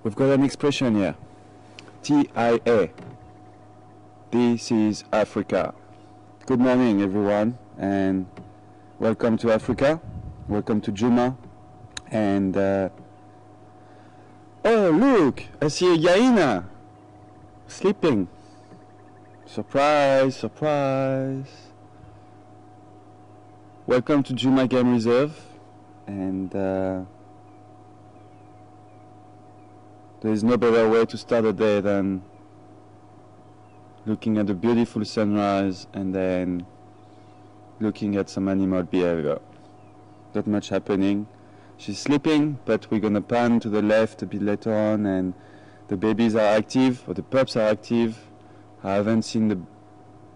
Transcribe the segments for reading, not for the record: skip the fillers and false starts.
We've got an expression here. TIA. This is Africa. Good morning, everyone, and welcome to Africa. Welcome to Juma. And oh, look, I see a hyena sleeping. Surprise, surprise. Welcome to Juma Game Reserve. And there is no better way to start a day than looking at the beautiful sunrise and then looking at some animal behavior. Not much happening. She's sleeping, but we're gonna pan to the left a bit later on, and the babies are active, or the pups are active. I haven't seen the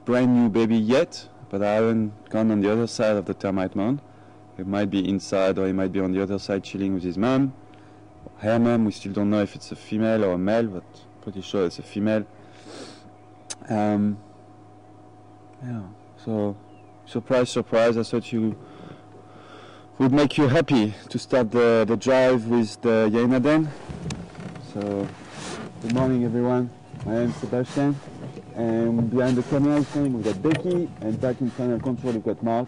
brand new baby yet, but I haven't gone on the other side of the termite mound. He might be inside, or he might be on the other side chilling with his mom. Her mom, we still don't know if it's a female or a male, but pretty sure it's a female. Yeah, so surprise, surprise, I thought you would make you happy to start the drive with the Hyena den. So, good morning everyone, my name is Sebastian, and behind the camera we've got Becky, and back in final control we've got Mark.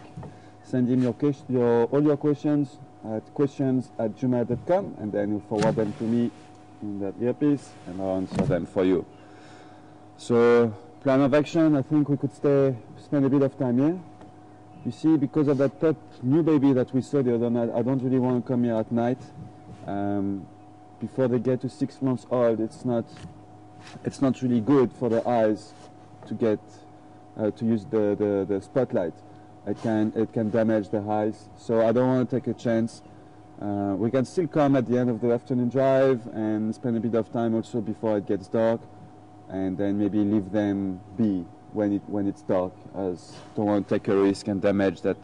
Send him all your questions at questions@juma.com, and then you forward them to me in that earpiece, and I'll answer them for you. So, plan of action, I think we could spend a bit of time here. You see, because of that new baby that we saw the other night, I don't really want to come here at night. Before they get to 6 months old, it's not really good for the eyes to use the spotlight. It can damage the eyes, so I don't want to take a chance. We can still come at the end of the afternoon drive and spend a bit of time also before it gets dark, and then maybe leave them be when it's dark, as don't want to take a risk and damage that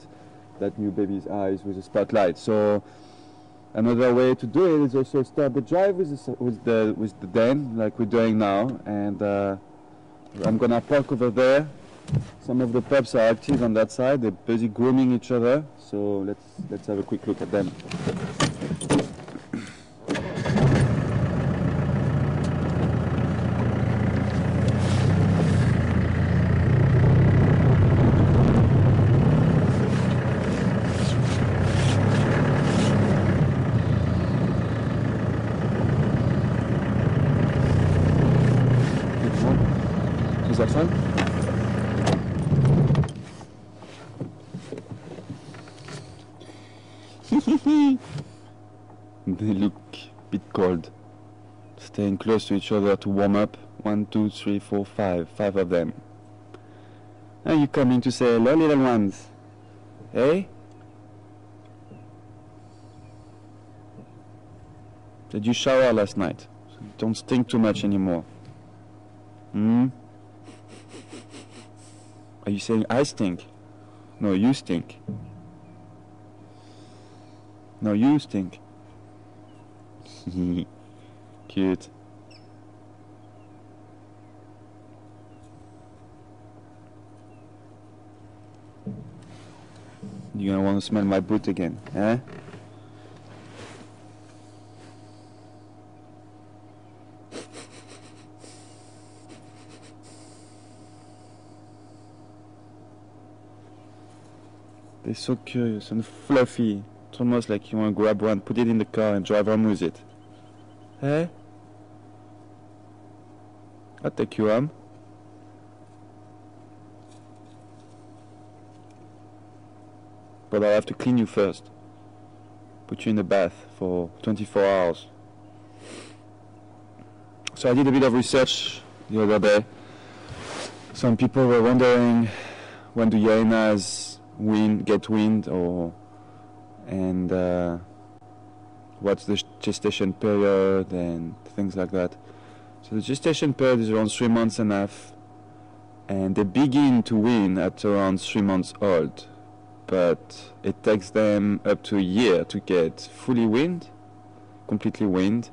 new baby's eyes with a spotlight. So another way to do it is also start the drive with the den like we're doing now, and I'm gonna park over there. Some of the pups are active on that side. They're busy grooming each other. So let's have a quick look at them. Is that fun? They look a bit cold. Staying close to each other to warm up. 1, 2, 3, 4, 5. 5 of them. Are you coming to say hello, little ones? Hey? Did you shower last night? Don't stink too much anymore. Are you saying I stink? No, you stink. No, you stink. Cute. You're gonna want to smell my boot again, eh? They're so curious and fluffy. It's almost like you want to grab one, put it in the car and drive home with it. Eh? I'll take you home. But I'll have to clean you first. Put you in the bath for 24 hours. So I did a bit of research the other day. Some people were wondering when do hyenas get wind, and what's the gestation period and things like that. So the gestation period is around 3 months and a half, and they begin to wean at around 3 months old, but it takes them up to a year to get fully weaned, completely weaned,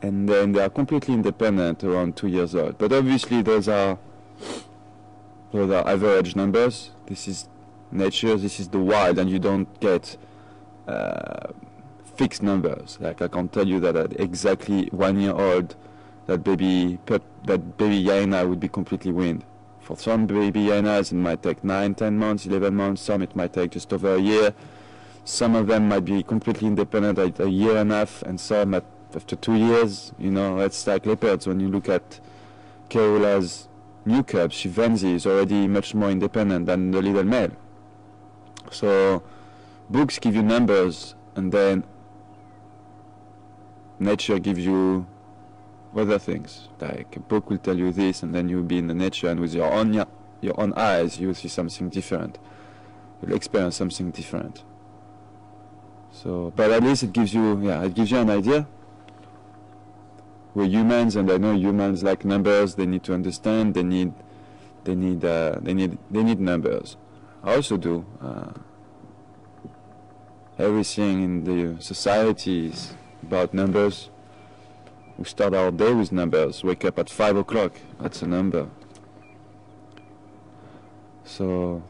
and then they are completely independent around 2 years old. But obviously those are average numbers. This is nature, this is the wild, and you don't get fixed numbers. Like I can tell you that at exactly 1 year old, that baby hyena would be completely weaned. For some baby hyenas, it might take 9, 10 months, 11 months. Some it might take just over a year. Some of them might be completely independent at a year and a half, and some after 2 years. You know, it's like leopards. When you look at Keola's new cub, Shivanzi, is already much more independent than the little male. So books give you numbers, and then nature gives you other things. Like a book will tell you this, and then you'll be in the nature, and with your own eyes, you'll see something different. You'll experience something different. So, but at least it gives you an idea. We're humans, and I know humans like numbers. They need to understand. They need numbers. I also do. Everything in the society is about numbers. We start our day with numbers. Wake up at 5 o'clock. That's a number. So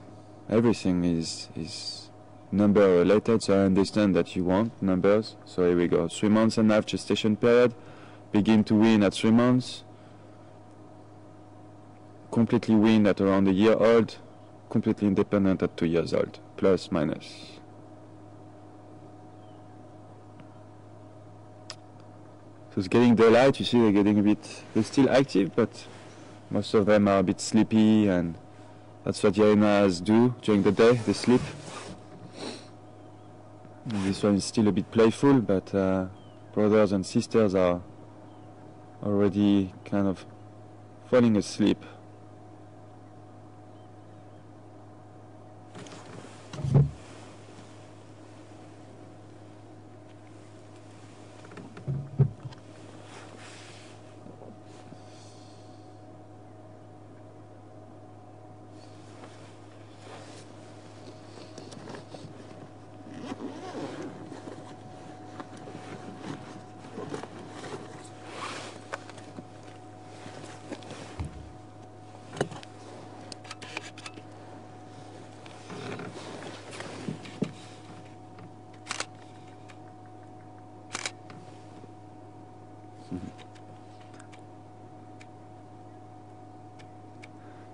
everything is number related. So I understand that you want numbers. So here we go. 3 months and a half gestation period. Begin to wean at 3 months. Completely weaned at around a year old. Completely independent at 2 years old. Plus, minus. So it's getting daylight. You see they're getting a bit, they're still active, but most of them are a bit sleepy, and that's what hyenas do during the day. They sleep. And this one is still a bit playful, but brothers and sisters are already kind of falling asleep.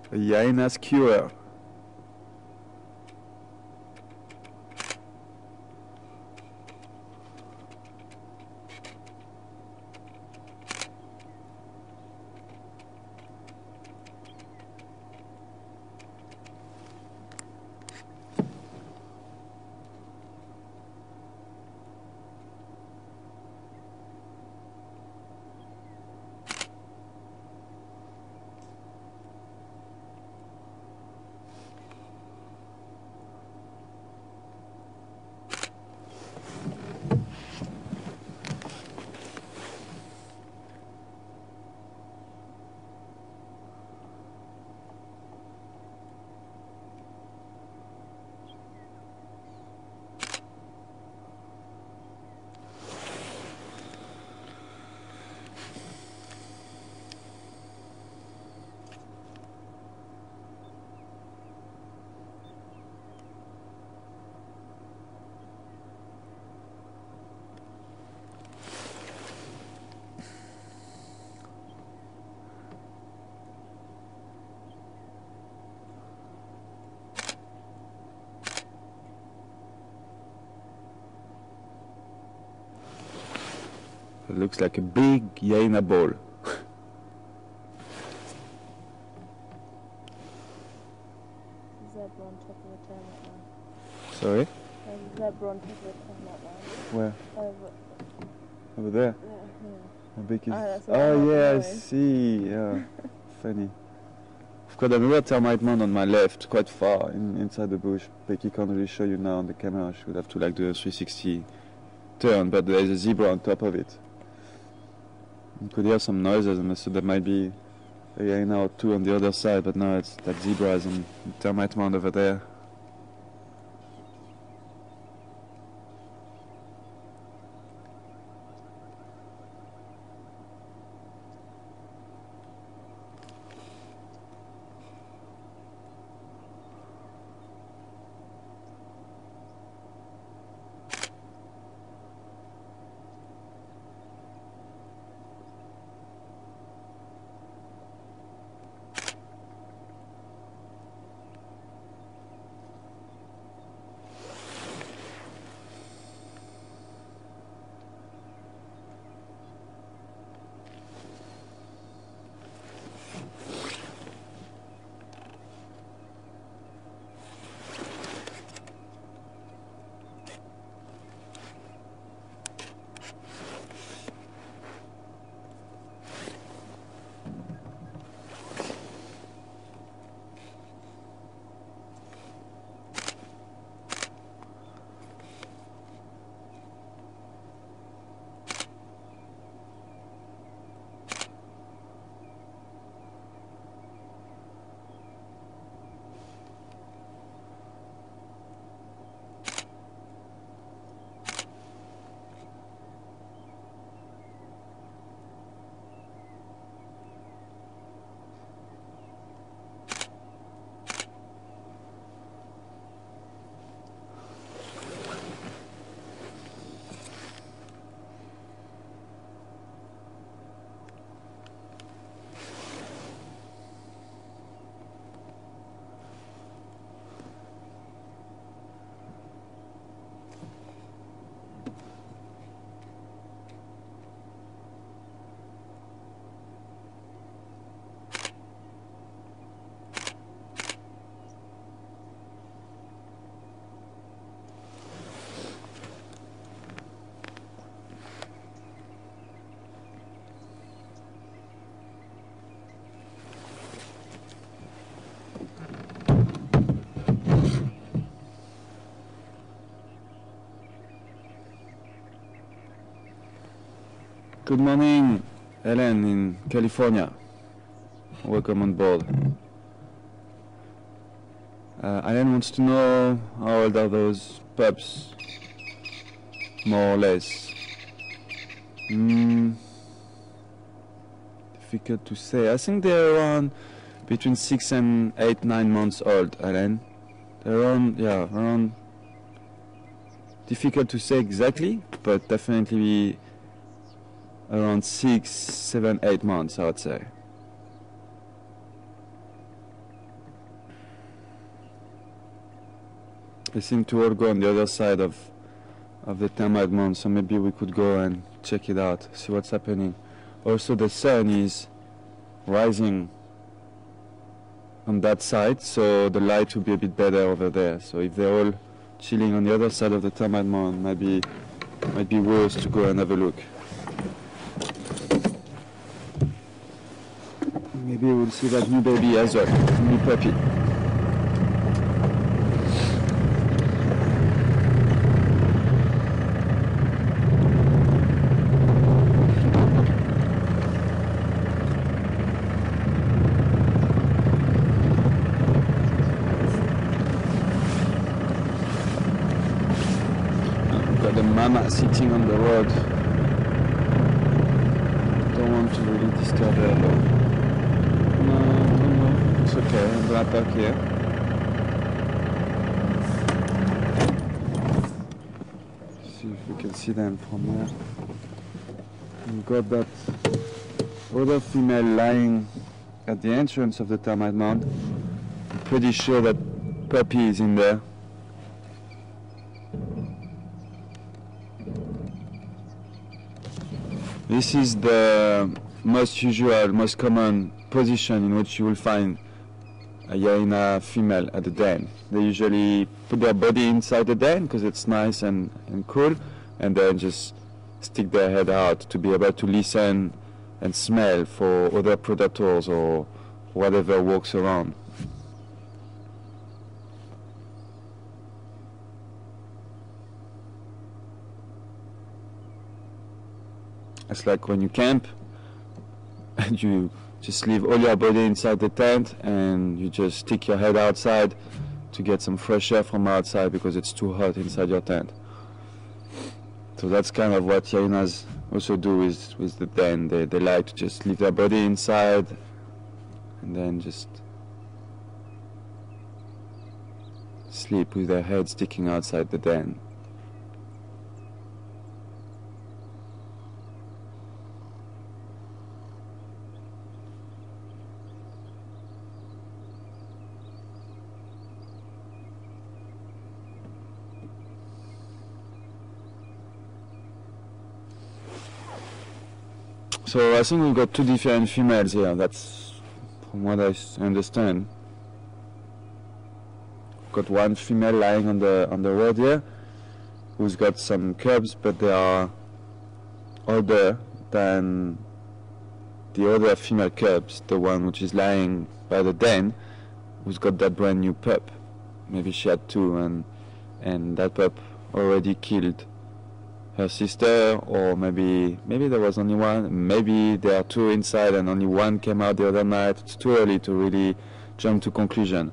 A hyena's cure. It looks like a big hyena ball. Zebra on top of the termite line. Sorry? There's a zebra on top of the termite line. Where? Over there? Yeah. How big is that's oh yeah, I noise. see. Yeah. Funny. I've got another termite mound on my left, quite far inside the bush. Becky can't really show you now on the camera. She would have to like do a 360 turn, but there's a zebra on top of it. You could hear some noises, and so there might be a hyena or two on the other side, but now it's that zebras and termite mound over there. Good morning, Helen in California. Welcome on board. Helen wants to know how old are those pups, more or less. Difficult to say. I think they're around between 6 and 8, 9 months old, Helen. They're around. Difficult to say exactly, but definitely around 6, 7, 8 months, I would say. They seem to all go on the other side of the termite mound, so maybe we could go and check it out, see what's happening. Also, the sun is rising on that side, so the light will be a bit better over there. So if they're all chilling on the other side of the termite mound, might be worse to go and have a look. Maybe we'll see that new baby as well, new puppy. The mama sitting on the road. Don't want to really disturb her though. No, it's okay. I'm gonna park here. See if we can see them from there. We've got that other female lying at the entrance of the termite mound. I'm pretty sure that puppy is in there. This is the most usual, most common position in which you will find a hyena female at the den. They usually put their body inside the den because it's nice and cool, and then just stick their head out to be able to listen and smell for other predators or whatever walks around. It's like when you camp and you just leave all your body inside the tent and you just stick your head outside to get some fresh air from outside because it's too hot inside your tent. So that's kind of what hyenas also do with the den. They like to just leave their body inside and then just sleep with their head sticking outside the den. So I think we've got two different females here. That's from what I understand. We've got one female lying on the road here, who's got some cubs, but they are older than the other female cubs. The one which is lying by the den, who's got that brand new pup. Maybe she had two, and that pup already killed her sister, or maybe there was only one, maybe there are two inside and only one came out the other night. It's too early to really jump to conclusion.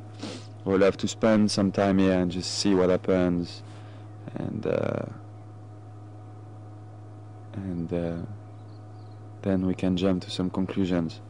We'll have to spend some time here and just see what happens, and then we can jump to some conclusions.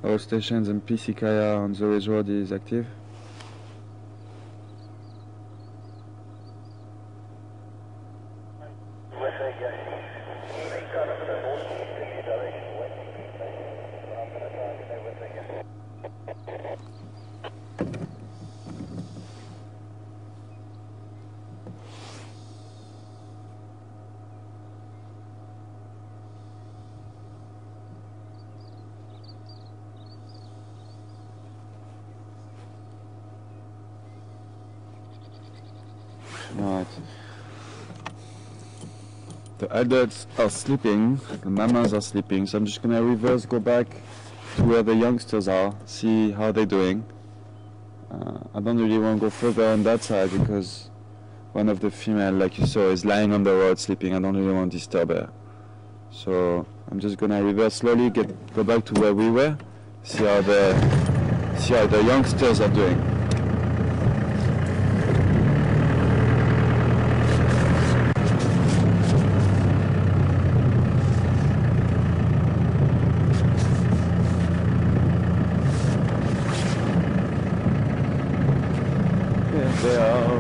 All stations and PC Kaya on the Ridge Road is active. Right. The The adults are sleeping, the mamas are sleeping, so I'm just gonna reverse, go back to where the youngsters are, see how they're doing. I don't really want to go further on that side because one of the female, like you saw, is lying on the road sleeping. I don't really want to disturb her. So I'm just gonna reverse slowly, go back to where we were, see how the youngsters are doing. They are.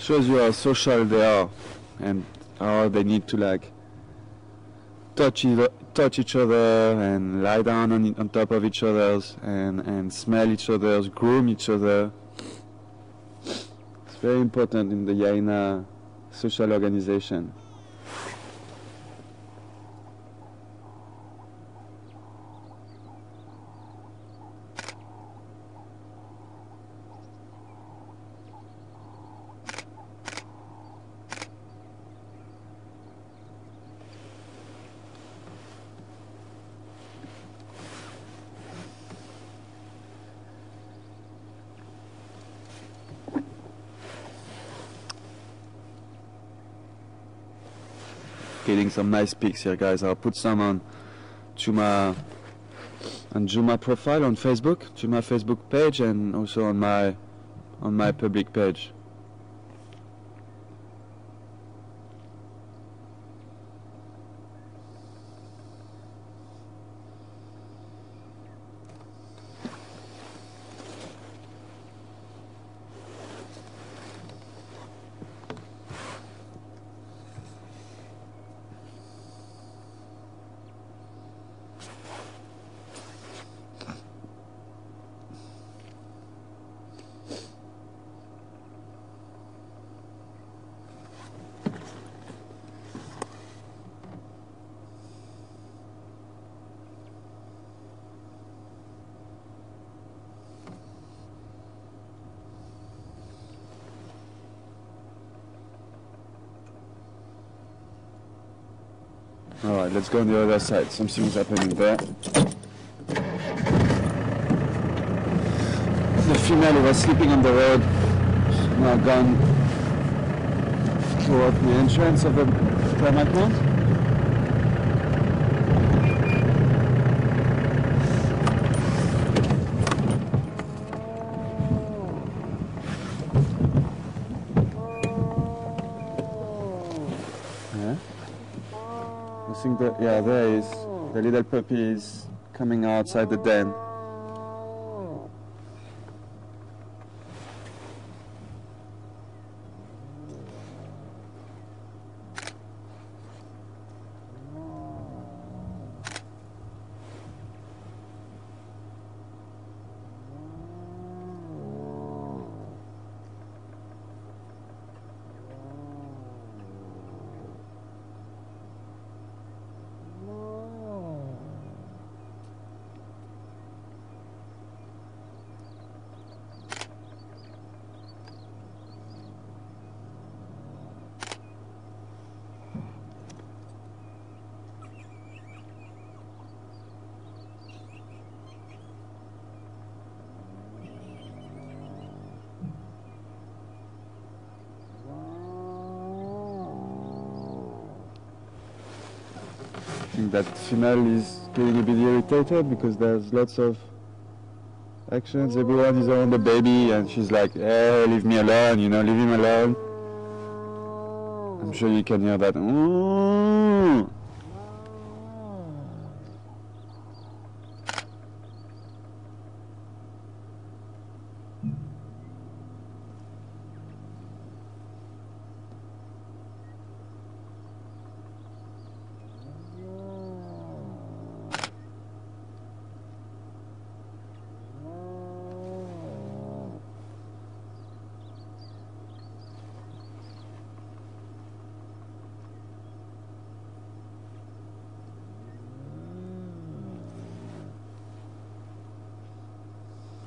Shows you how social they are and how they need to like touch each other and lie down on top of each other's and smell each other's, groom each other. It's very important in the Hyena social organization. Getting some nice pics here, guys. I'll put some on Juma profile on Facebook, Juma Facebook page, and also on my public page. Alright, let's go on the other side. Something's happening there. The female who was sleeping on the road is now gone toward the entrance of the termite plant. I think that, yeah, there is. The little puppy is coming outside the den. think that female is getting a bit irritated because there's lots of actions. Everyone is around the baby and she's like, hey, leave me alone, you know, leave him alone. I'm sure you can hear that. Ooh.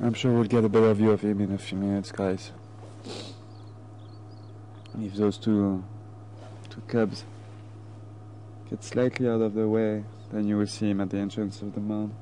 I'm sure we'll get a better view of him in a few minutes, guys. If those two cubs get slightly out of the way, then you will see him at the entrance of the mound.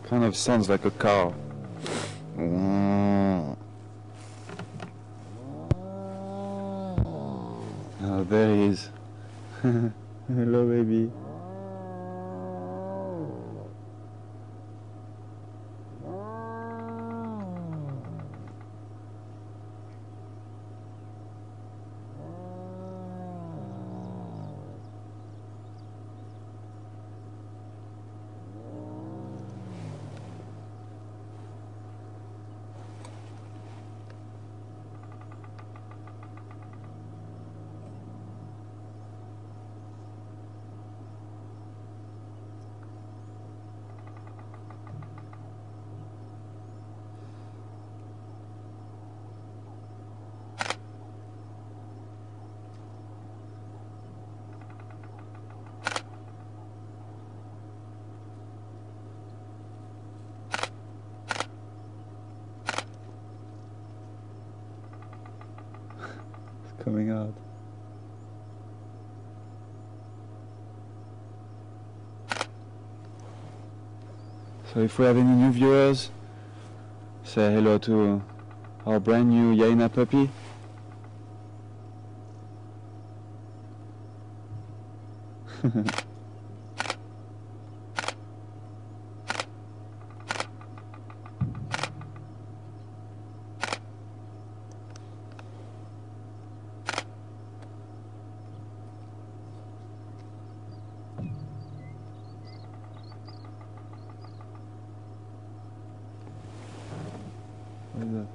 Kind of sounds like a car. Oh, there he is. Hello, baby. Coming out. So if we have any new viewers, say hello to our brand new Hyena puppy. What is that?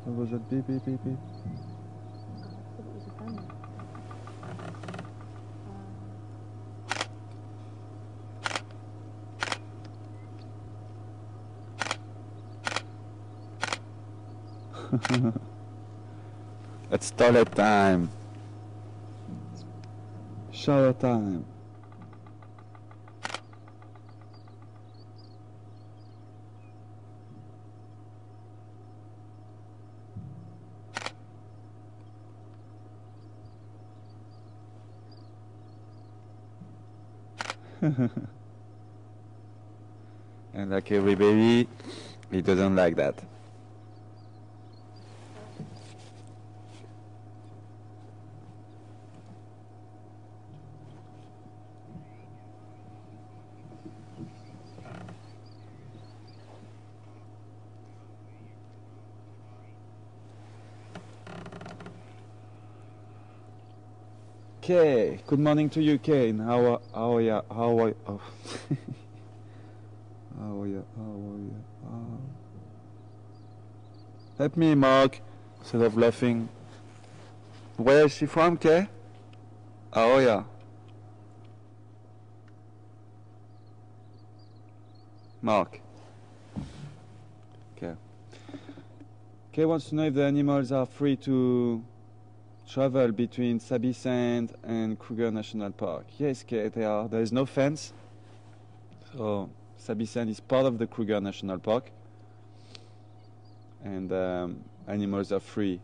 What was that? Beep, beep, beep, beep. I thought it was a camera. It's toilet time. Shower time. And like every baby, he doesn't like that. Okay, good morning to you, Kane. How are you? How are oh. How are you? How are you? Help me, Mark, instead of laughing. Where is she from, Kay? How are you? Mark. Okay. Kay wants to know if the animals are free to travel between Sabi Sand and Kruger National Park. Yes, Kay, they are. There is no fence. So Sabi Sand is part of the Kruger National Park. And animals are free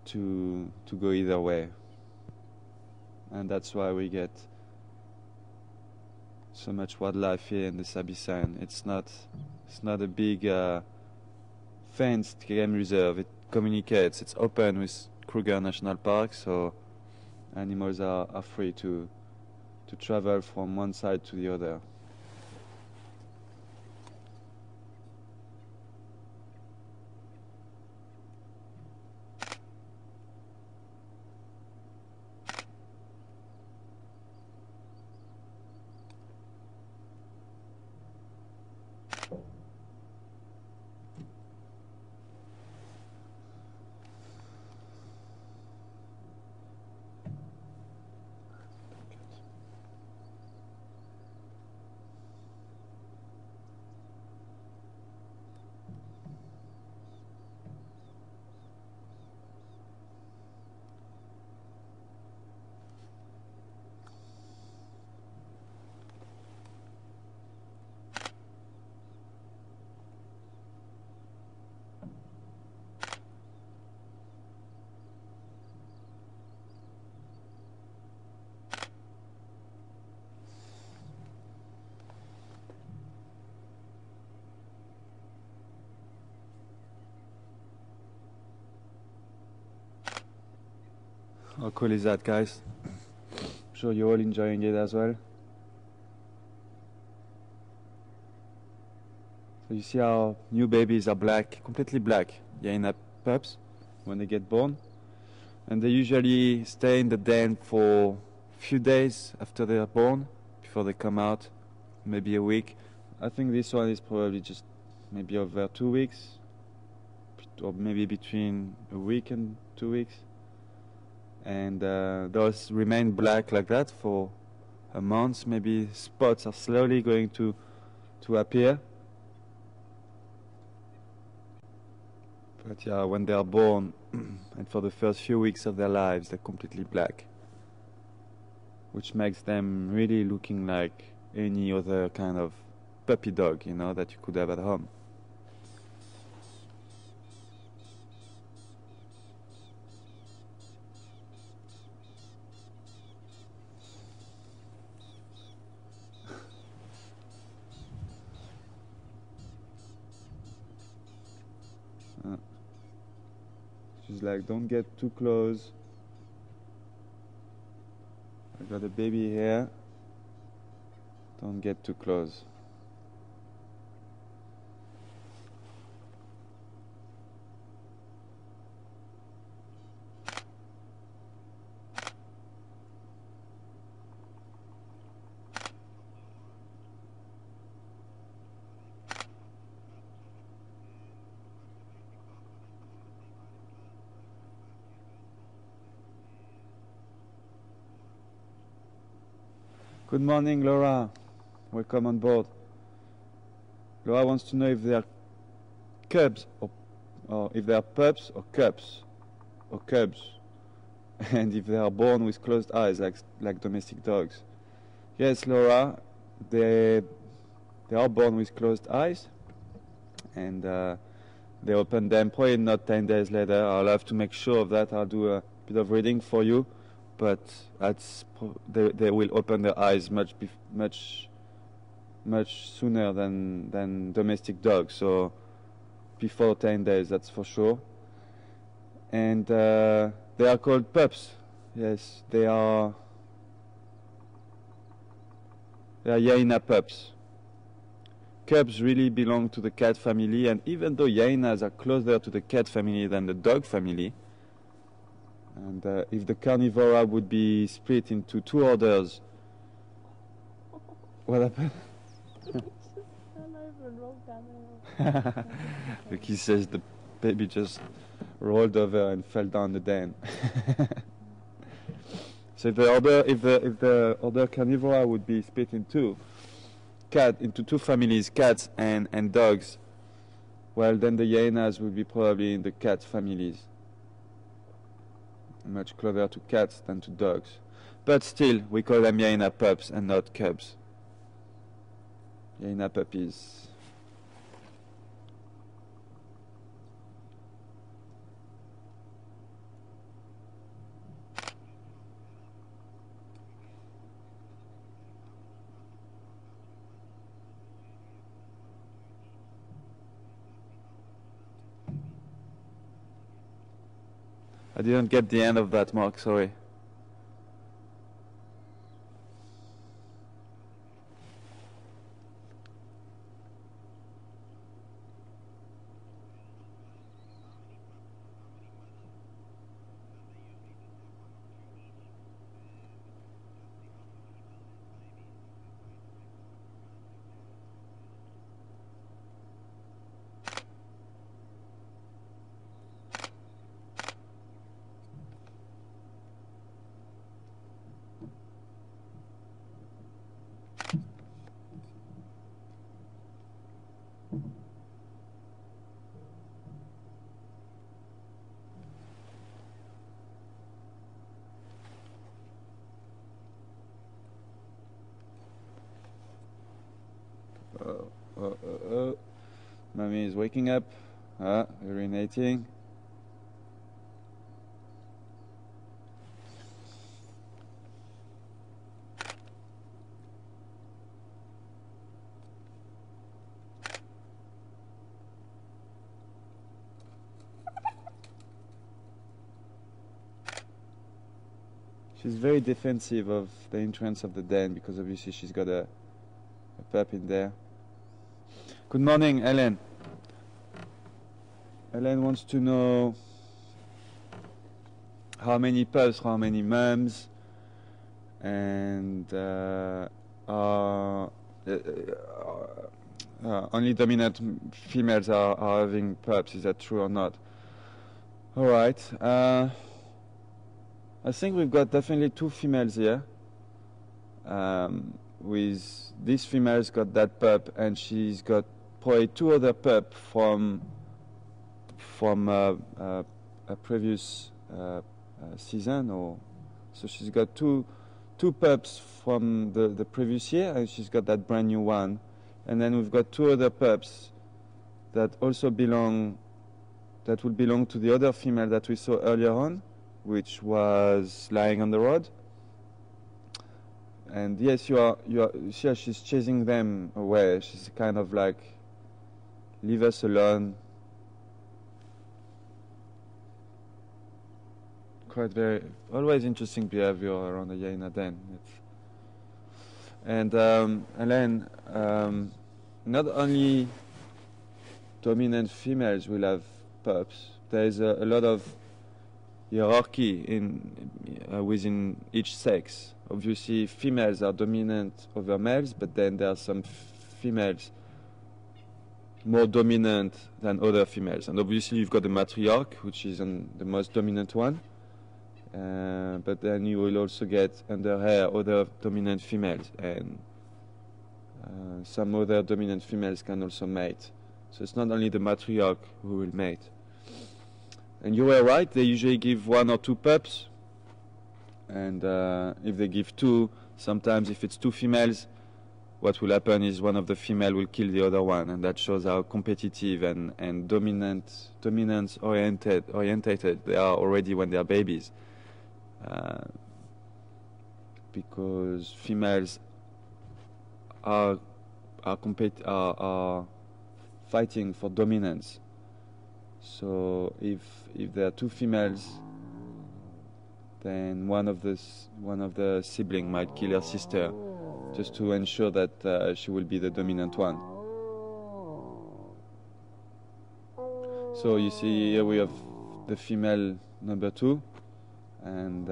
to go either way. And that's why we get so much wildlife here in the Sabi Sand. It's not a big fenced game reserve. It communicates. It's open with Kruger National Park, so animals are free to travel from one side to the other. How cool is that, guys? I'm sure you're all enjoying it as well. So you see how new babies are black, completely black. Hyena pups when they get born. And they usually stay in the den for a few days after they are born, before they come out, maybe a week. I think this one is probably just maybe over 2 weeks, or maybe between a week and 2 weeks. And those remain black like that for a month. Maybe spots are slowly going to appear. But yeah, when they are born and for the first few weeks of their lives, they're completely black, which makes them really looking like any other kind of puppy dog, you know, that you could have at home. She's like, don't get too close. I got a baby here. Don't get too close. Good morning, Laura. Welcome on board. Laura wants to know if they are cubs or if they are pups or cubs or cubs, and if they are born with closed eyes like domestic dogs. Yes, Laura, they are born with closed eyes, and they open them probably not 10 days later. I'll have to make sure of that. I'll do a bit of reading for you but they will open their eyes much sooner than domestic dogs. So before 10 days, that's for sure. And they are called pups. Yes, they are Hyena pups. Cubs really belong to the cat family, and even though hyenas are closer to the cat family than the dog family, and if the carnivora would be split into two orders, what happened? Fell over and rolled down the hill. Vicky says the baby just rolled over and fell down the den. So if the other carnivora would be split into two families, cats and dogs, well, then the hyenas would be probably in the cat families, much closer to cats than to dogs. But still, we call them hyena pups and not cubs. Hyena puppies. I didn't get the end of that, Mark, sorry. Mommy is waking up, urinating. She's very defensive of the entrance of the den because obviously she's got a pup in there. Good morning, Ellen. Ellen wants to know how many pups, how many mums, and only dominant females are having pups. Is that true or not? All right. I think we've got definitely two females here. With this female's got that pup, and she's got probably two other pups from a previous season, or so she's got two pups from the previous year, and she's got that brand new one, and then we've got two other pups that also will belong to the other female that we saw earlier on, which was lying on the road. And yes, she's chasing them away. She's kind of like, leave us alone. Always interesting behavior around the hyena den. And Elaine, not only dominant females will have pups, there is a lot of hierarchy within each sex. Obviously, females are dominant over males, but then there are some females more dominant than other females. And obviously, you've got the matriarch, which is the most dominant one. But then you will also get under her other dominant females, and some other dominant females can also mate. So it's not only the matriarch who will mate. And you were right, they usually give one or two pups. And if they give two, sometimes if it's two females, what will happen is one of the female will kill the other one, and that shows how competitive and dominance orientated they are already when they are babies. because females are fighting for dominance. So if there are two females, then one of the sibling might kill her sister, just to ensure that she will be the dominant one. So you see here we have the female number 2, and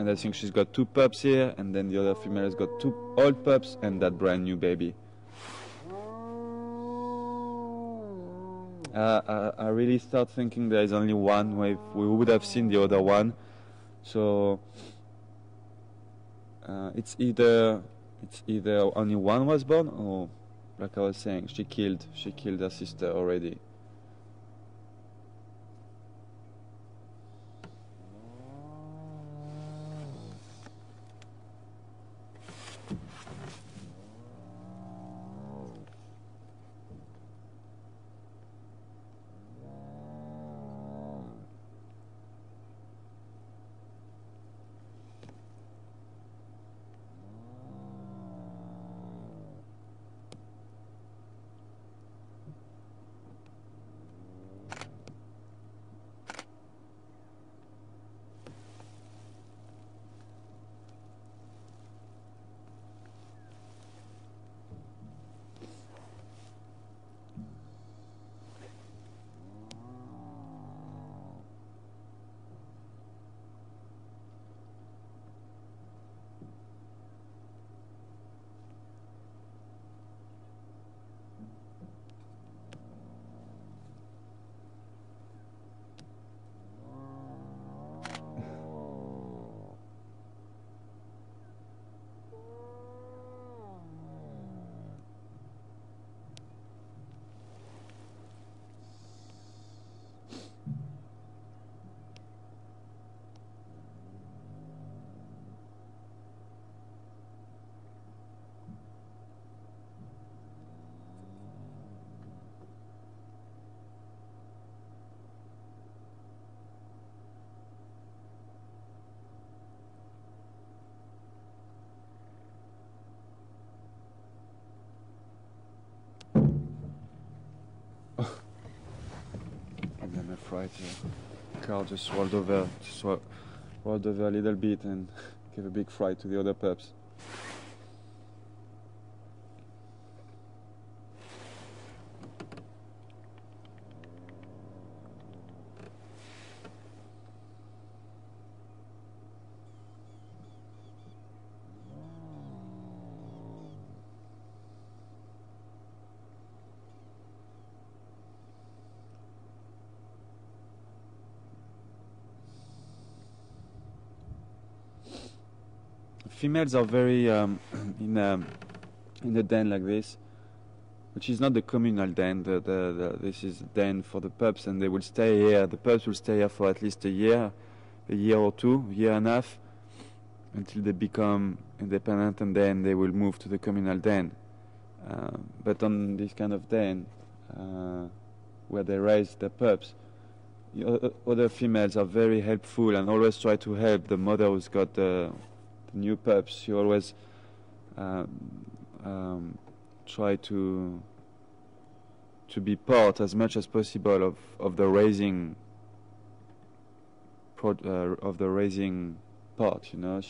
I think she's got 2 pups here, and then the other female has got 2 old pups and that brand new baby. I really start thinking there is only one. We would have seen the other one, so it's either only one was born, or, like I was saying, she killed her sister already. Right here. Car just rolled over a little bit and gave a big fright to the other pups. Females are very in a den like this, which is not the communal den. This is a den for the pups, and they will stay here. The pups will stay here for at least a year or two, year and a half, until they become independent, and then they will move to the communal den. But on this kind of den, where they raise the pups, other females are very helpful and always try to help the mother who's got the new pups. She always try to be part as much as possible of the raising part. You know,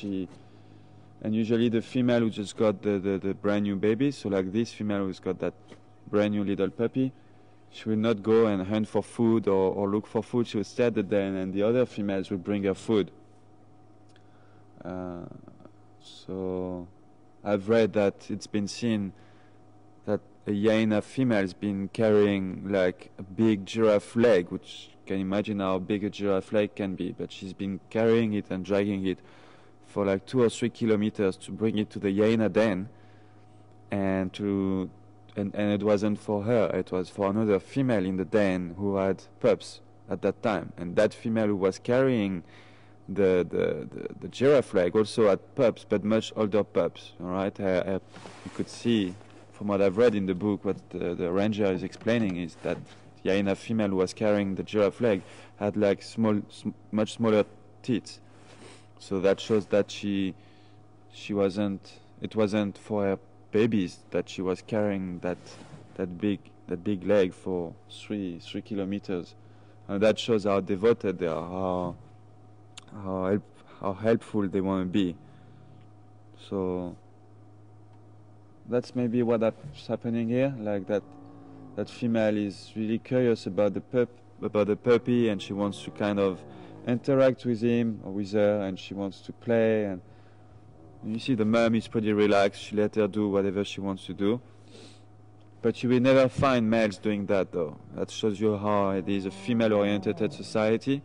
and usually the female who just got the brand new baby, so like this female who's got that brand new little puppy, she will not go and hunt for food or look for food. She will stay at the den, and the other females will bring her food. So I've read that it's been seen that a hyena female has been carrying like a big giraffe leg, which you can imagine how big a giraffe leg can be, but she's been carrying it and dragging it for like 2 or 3 kilometers to bring it to the hyena den, and it wasn't for her, it was for another female in the den who had pups at that time, and that female who was carrying the giraffe leg also had pups, but much older pups. All right, you could see from what I've read in the book, what the ranger is explaining is that hyena female who was carrying the giraffe leg had like much smaller teeth. So that shows that she wasn't. It wasn't for her babies that she was carrying that big leg for 3 kilometers, and that shows how devoted they are, how helpful they want to be. So that's maybe what's happening here. Like that female is really curious about the puppy, and she wants to kind of interact with him or with her, and she wants to play. And you see the mom is pretty relaxed. She let her do whatever she wants to do. But you will never find males doing that, though. That shows you how it is a female-oriented society.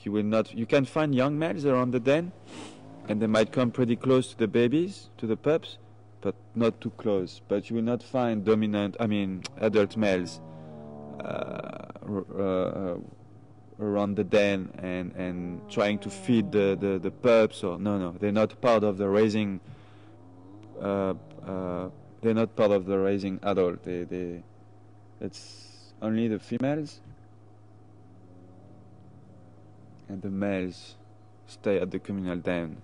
You can find young males around the den, and they might come pretty close to the babies, to the pups, but not too close. But you will not find adult males around the den and trying to feed the pups. Or no, they're not part of the raising. They're not part of the raising adult. It's only the females, and the males stay at the communal den.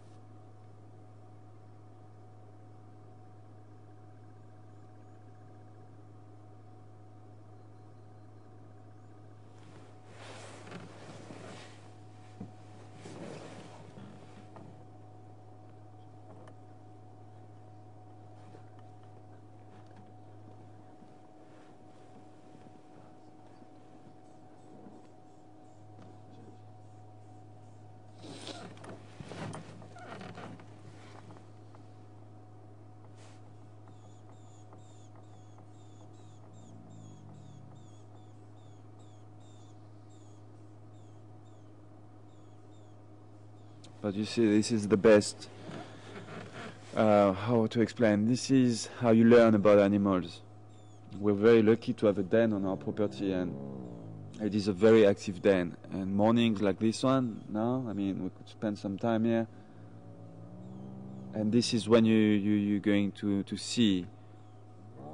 But you see, this is the best, how to explain, this is how you learn about animals. We're very lucky to have a den on our property, and it is a very active den. And mornings like this one, we could spend some time here. And this is when you're going to see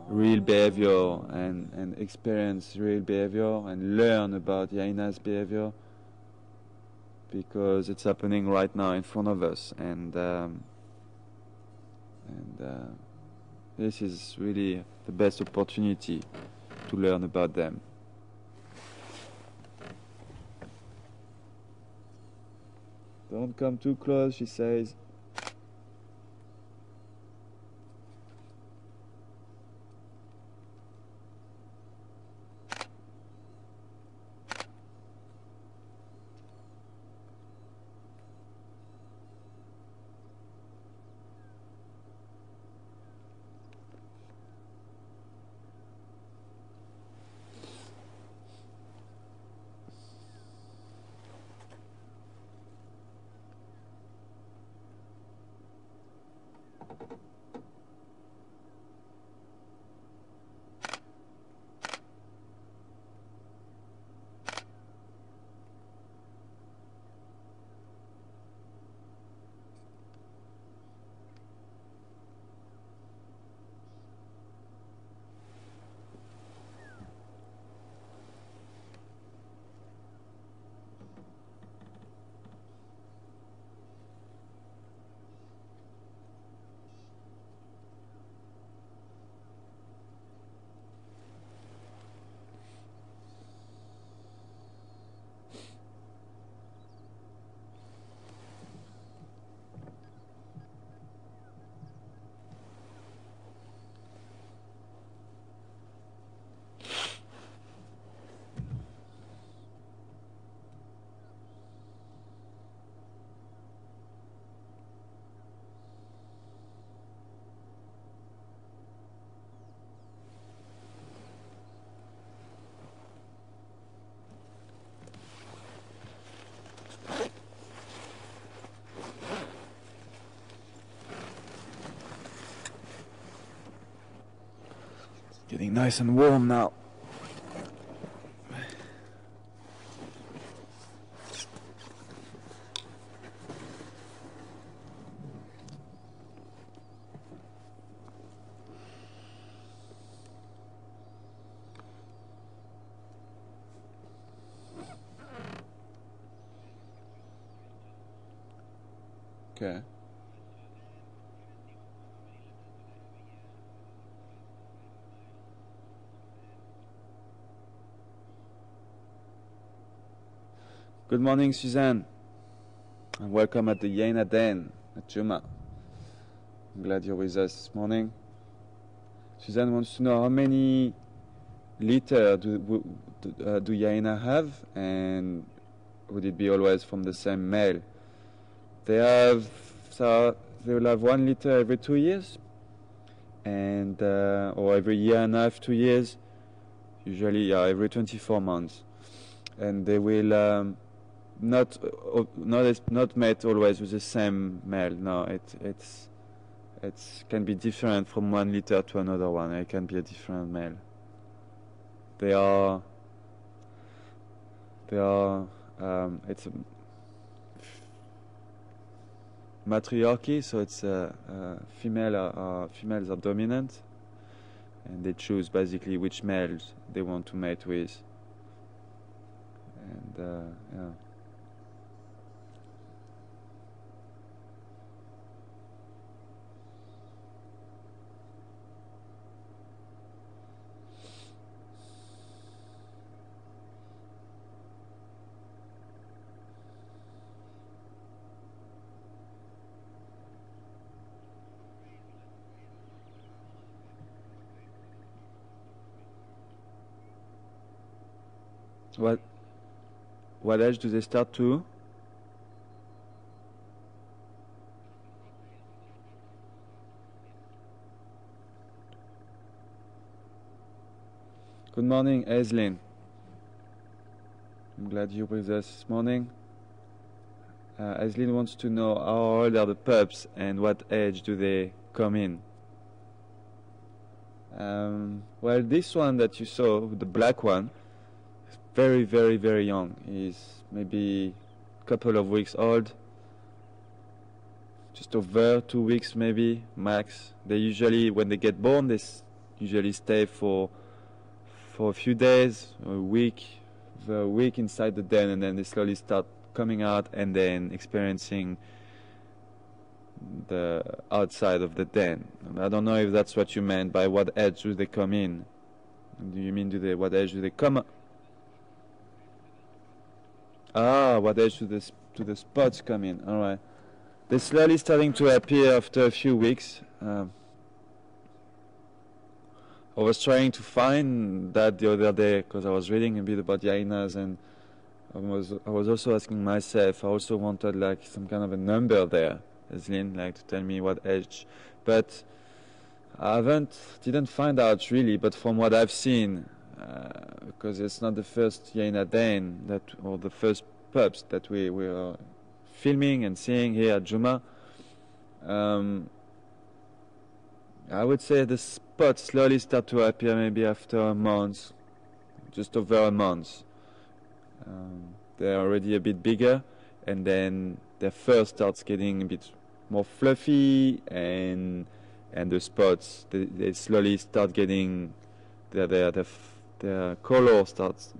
real behavior and experience real behavior and learn about hyena's behavior, because it's happening right now in front of us, and this is really the best opportunity to learn about them. Don't come too close, she says. Getting nice and warm now. Okay. Good morning, Suzanne, and welcome at the Hyena Den at Juma. I'm glad you're with us this morning. Suzanne wants to know how many litter do Hyena have, and would it be always from the same male? They will have 1 litter every 2 years, and or every year and a half, 2 years, usually every 24 months, and they will not mate always with the same male. No, it can be different from 1 litter to another one. It can be a different male. They are it's a matriarchy, so it's females are dominant, and they choose basically which males they want to mate with, and yeah. What age do they start to? Good morning, Aislinn. I'm glad you're with us this morning. Aislinn wants to know how old are the pups and what age do they come in. Well, this one that you saw, the black one, is very, very, very young. He's maybe a couple of weeks old, just over 2 weeks maybe, max. They usually, when they get born, they usually stay for a few days, a week inside the den, and then they slowly start coming out and then experiencing the outside of the den. I don't know if that's what you meant by what age do they come in. Do you mean what age do they come? What age do the spots come in? All right, they're slowly starting to appear after a few weeks. I was trying to find that the other day because I was reading a bit about hyenas, and I was also asking myself. I also wanted like some kind of a number there, Aislinn, like to tell me what age, but I didn't find out really. But from what I've seen, because it's not the first hyena den or the first pups that we are filming and seeing here at Juma. I would say the spots slowly start to appear maybe after a month, just over a month. They're already a bit bigger, and then their fur starts getting a bit more fluffy, and the spots they slowly start getting the color starts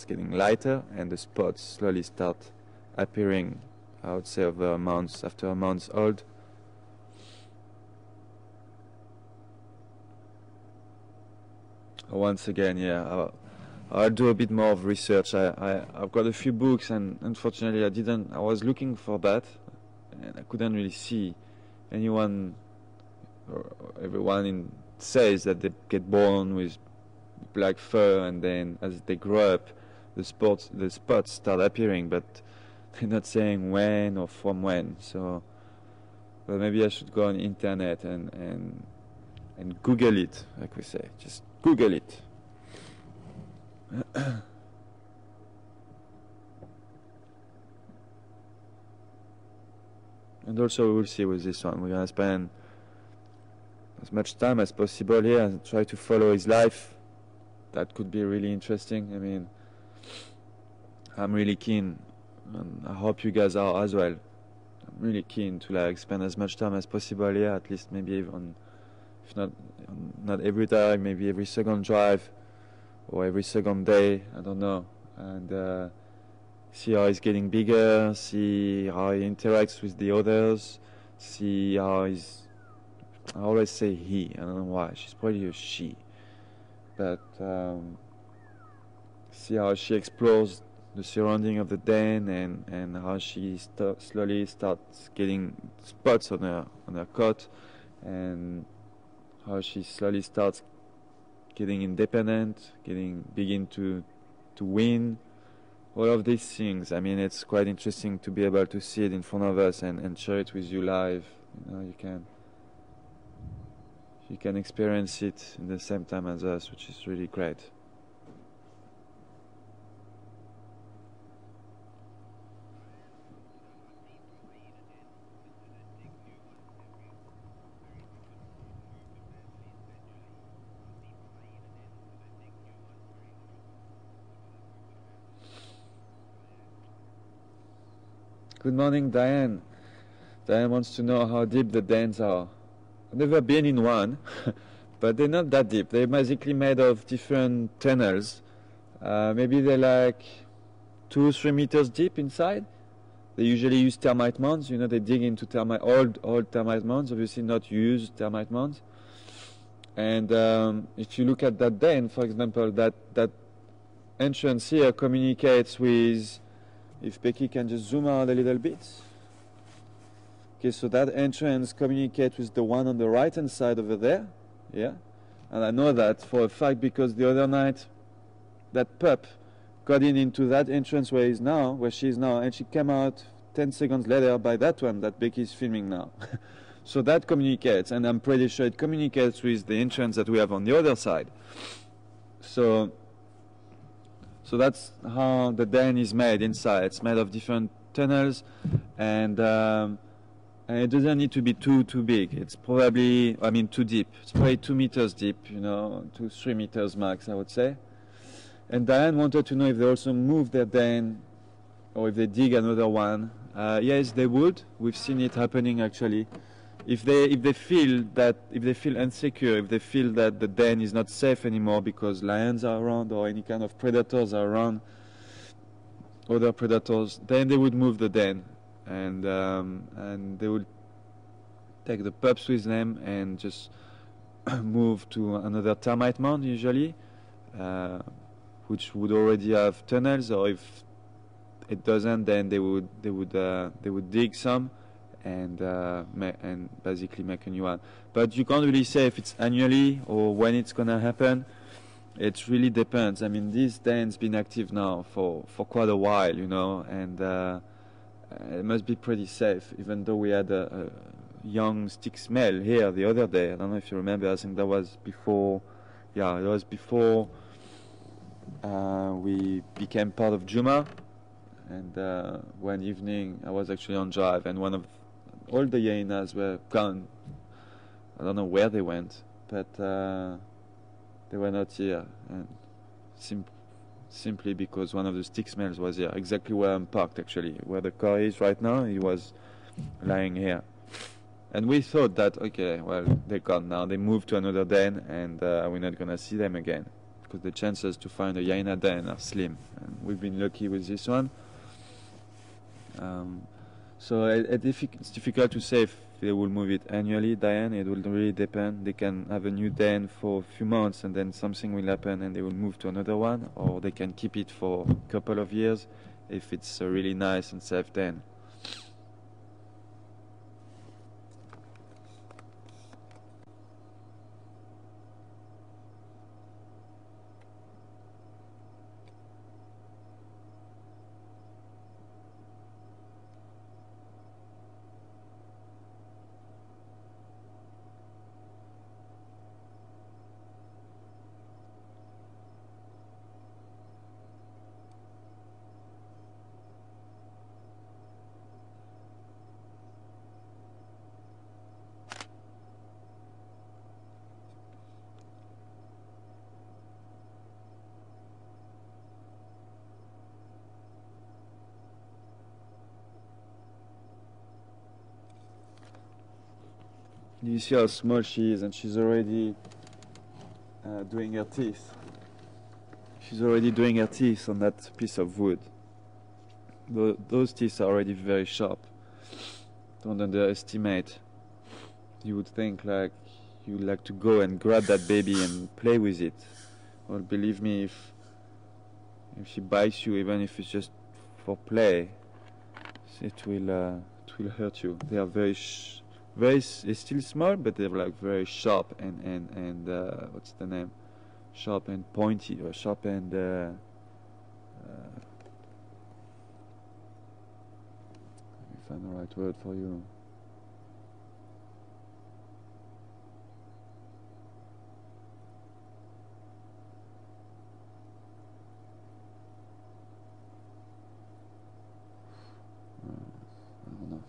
getting lighter, and the spots slowly start appearing. I would say over a month, after a month old. Once again, yeah, I'll do a bit more of research. I've got a few books, and unfortunately I was looking for that, and I couldn't really see anyone or everyone says that they get born with black fur, and then as they grow up, the spots start appearing, but they're not saying when or from when. So, well, maybe I should go on the internet and Google it, like we say. Just Google it. And also we'll see with this one. We're gonna spend as much time as possible here and try to follow his life. That could be really interesting. I mean, I'm really keen, and I hope you guys are as well. I'm really keen to like spend as much time as possible here, at least maybe even, if not every time, maybe every second drive or every second day, I don't know. And see how he's getting bigger, see how he interacts with the others, see how he's, I always say he, I don't know why, she's probably a she, but see how she explores the surrounding of the den, and how she slowly starts getting spots on her coat, and how she slowly starts getting independent, begin to win, all of these things. I mean, it's quite interesting to be able to see it in front of us and share it with you live. You know, you can experience it in the same time as us, which is really great. Good morning, Diane. Diane wants to know how deep the dens are. I've never been in one, but they're not that deep. They're basically made of different tunnels. Maybe they're like 2 or 3 meters deep inside. They usually use termite mounds. You know, they dig into old termite mounds, obviously not used termite mounds. And if you look at that den, for example, that entrance here communicates with, if Becky can just zoom out a little bit. Okay, so that entrance communicates with the one on the right hand side over there. Yeah, and I know that for a fact because the other night that pup got into that entrance where she is now, and she came out 10 seconds later by that one that Becky is filming now. So that communicates, and I'm pretty sure it communicates with the entrance that we have on the other side. So that's how the den is made inside. It's made of different tunnels, and it doesn't need to be too big. It's probably, I mean, too deep. It's probably 2 meters deep, you know, 2-3 meters max, I would say. And Diane wanted to know if they also move their den, or if they dig another one. Yes, they would. We've seen it happening actually. If they feel insecure, if they feel that the den is not safe anymore because lions are around or any kind of predators are around, other predators, then they would move the den, and they would take the pups with them and just move to another termite mound usually, which would already have tunnels, or if it doesn't, then they would dig some and basically make a new one. But you can't really say if it's annually or when it's gonna happen. It really depends. I mean, this den's been active now for quite a while, you know, and it must be pretty safe, even though we had a young stick smell here the other day. I don't know if you remember. I think that was before, yeah, it was before we became part of Juma. And one evening I was actually on drive, and all the hyenas were gone. I don't know where they went, but they were not here, and simply because one of the stick smells was here, exactly where I'm parked actually, where the car is right now. He was lying here, and we thought that, okay, well, they're gone now, they moved to another den, and we're not gonna see them again, because the chances to find a hyena den are slim, and we've been lucky with this one. So it's difficult to say if they will move it annually, Diane. It will really depend. They can have a new den for a few months and then something will happen and they will move to another one, or they can keep it for a couple of years if it's a really nice and safe den. You see how small she is, and she's already doing her teeth. She's already doing her teeth on that piece of wood. Those teeth are already very sharp. Don't underestimate. You would think like you'd like to go and grab that baby and play with it. Well, believe me, if she bites you, even if it's just for play, it will hurt you. They are it's still small, but they're like very sharp and what's the name? Sharp and pointy, or sharp and let me find the right word for you. I don't know.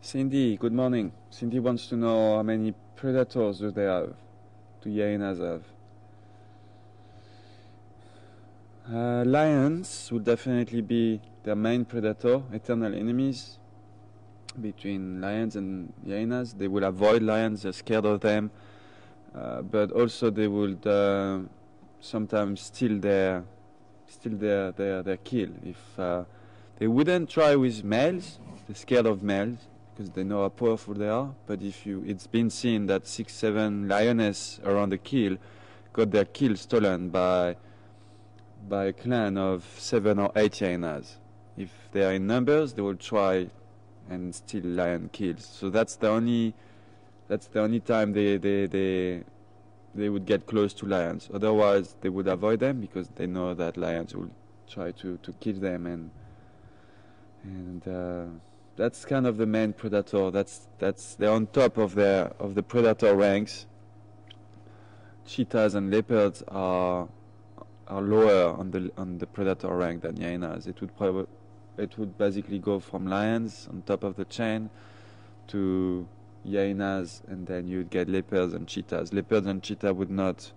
Cindy, good morning. Cindy wants to know how many predators do they have? Do hyenas have? Lions would definitely be their main predator, eternal enemies between lions and hyenas. They will avoid lions, they're scared of them, but also they would sometimes steal their kill. If they wouldn't try with males, they're scared of males because they know how powerful they are. But it's been seen that 6-7 lioness around the kill got their kill stolen by a clan of 7 or 8 hyenas. If they are in numbers, they will try and steal lion kills. So that's the only time they would get close to lions. Otherwise, they would avoid them because they know that lions will try to kill them, and that's kind of the main predator. They're on top of the predator ranks. Cheetahs and leopards are lower on the predator rank than hyenas. It would basically go from lions on top of the chain to hyenas, and then you'd get leopards and cheetahs. Leopards and cheetah would not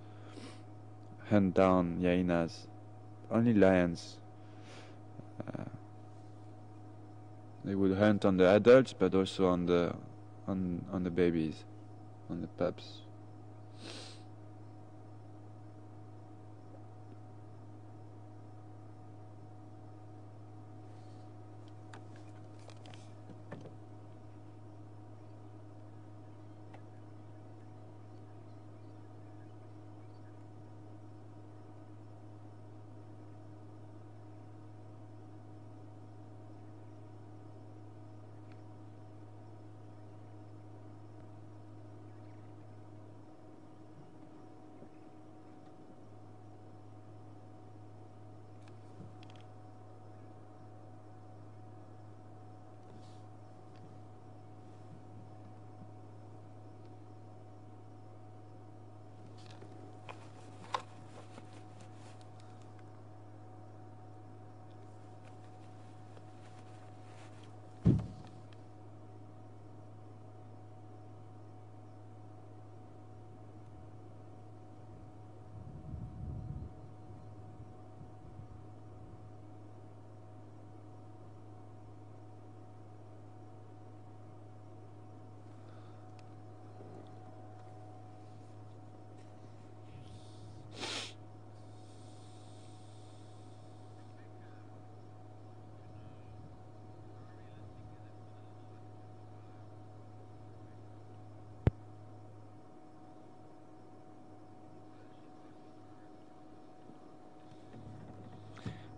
hunt down hyenas. Only lions. They would hunt on the adults, but also on the babies, on the pups.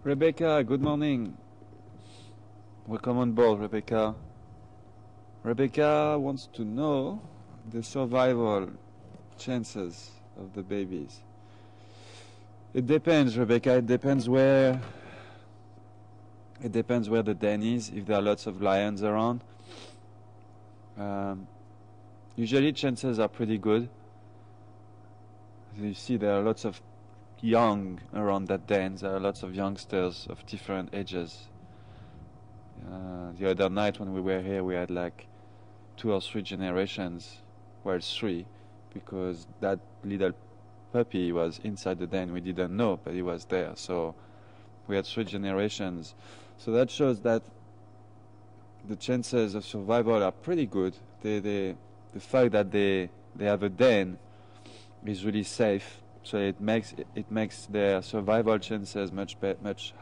Rebecca, good morning. Welcome on board, Rebecca. Rebecca wants to know the survival chances of the babies. It depends, Rebecca. It depends where the den is, if there are lots of lions around. Usually chances are pretty good. As you see, there are lots of young around that den. There are lots of youngsters of different ages. The other night when we were here, we had like 2 or 3 generations, well, 3, because that little puppy, he was inside the den. We didn't know, but he was there. So we had 3 generations. So that shows that the chances of survival are pretty good. The fact that they have a den is really safe. So it makes their survival chances much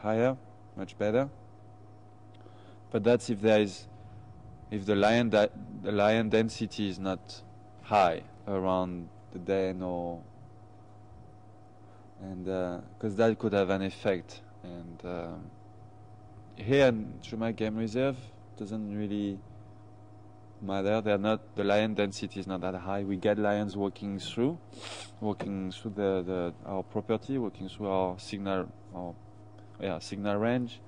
higher, much better. But that's if the lion density is not high around the den, because that could have an effect. And here in Chuma Game Reserve doesn't really matter. The lion density is not that high. We get lions walking through our property, walking through our signal range,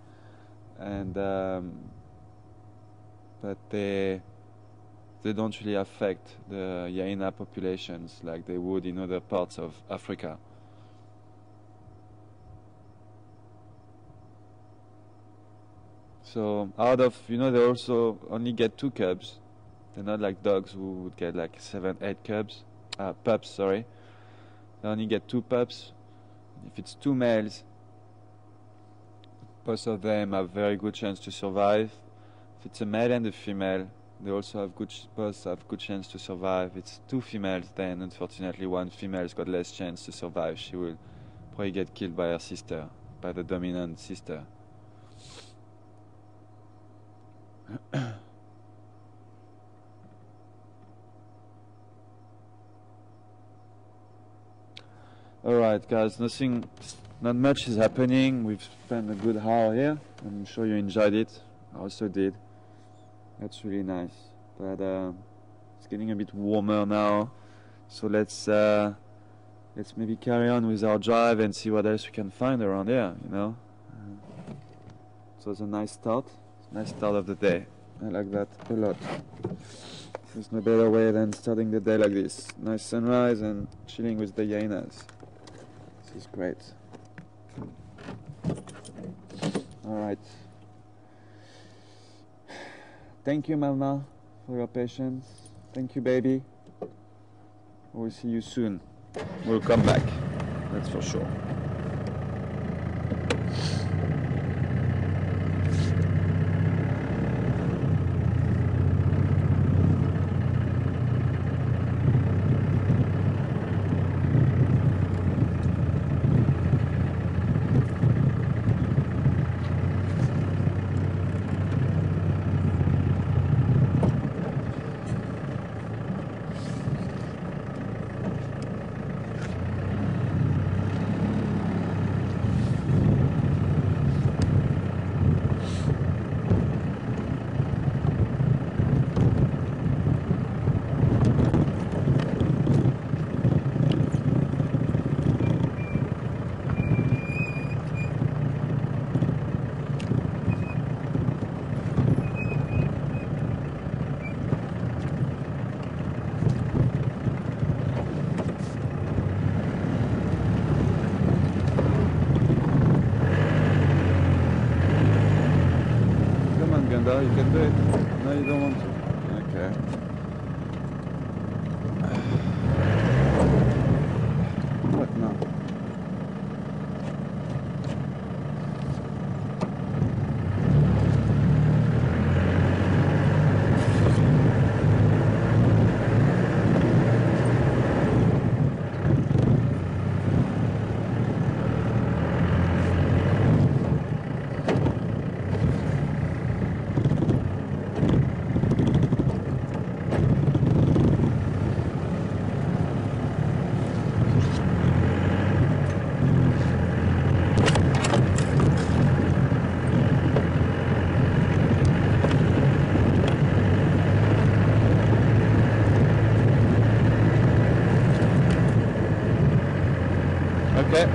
and but they don't really affect the hyena populations like they would in other parts of Africa. So out of, they also only get 2 cubs. They're not like dogs who would get like 7, 8 pups, sorry. They only get 2 pups. If it's 2 males, both of them have very good chance to survive. If it's a male and a female, they also have both have good chance to survive. If it's 2 females, then unfortunately one female's got less chance to survive. She will probably get killed by her sister, by the dominant sister. Alright guys, not much is happening. We've spent a good hour here. I'm sure you enjoyed it. I also did. That's really nice. But it's getting a bit warmer now. So let's maybe carry on with our drive and see what else we can find around here, So it's a nice start. Nice start of the day. I like that a lot. There's no better way than starting the day like this. Nice sunrise and chilling with the hyenas. This is great. Alright. Thank you, Mama, for your patience. Thank you, baby. We'll see you soon. We'll come back. That's for sure. You can do it. No, you don't want to. Okay. What now? Okay.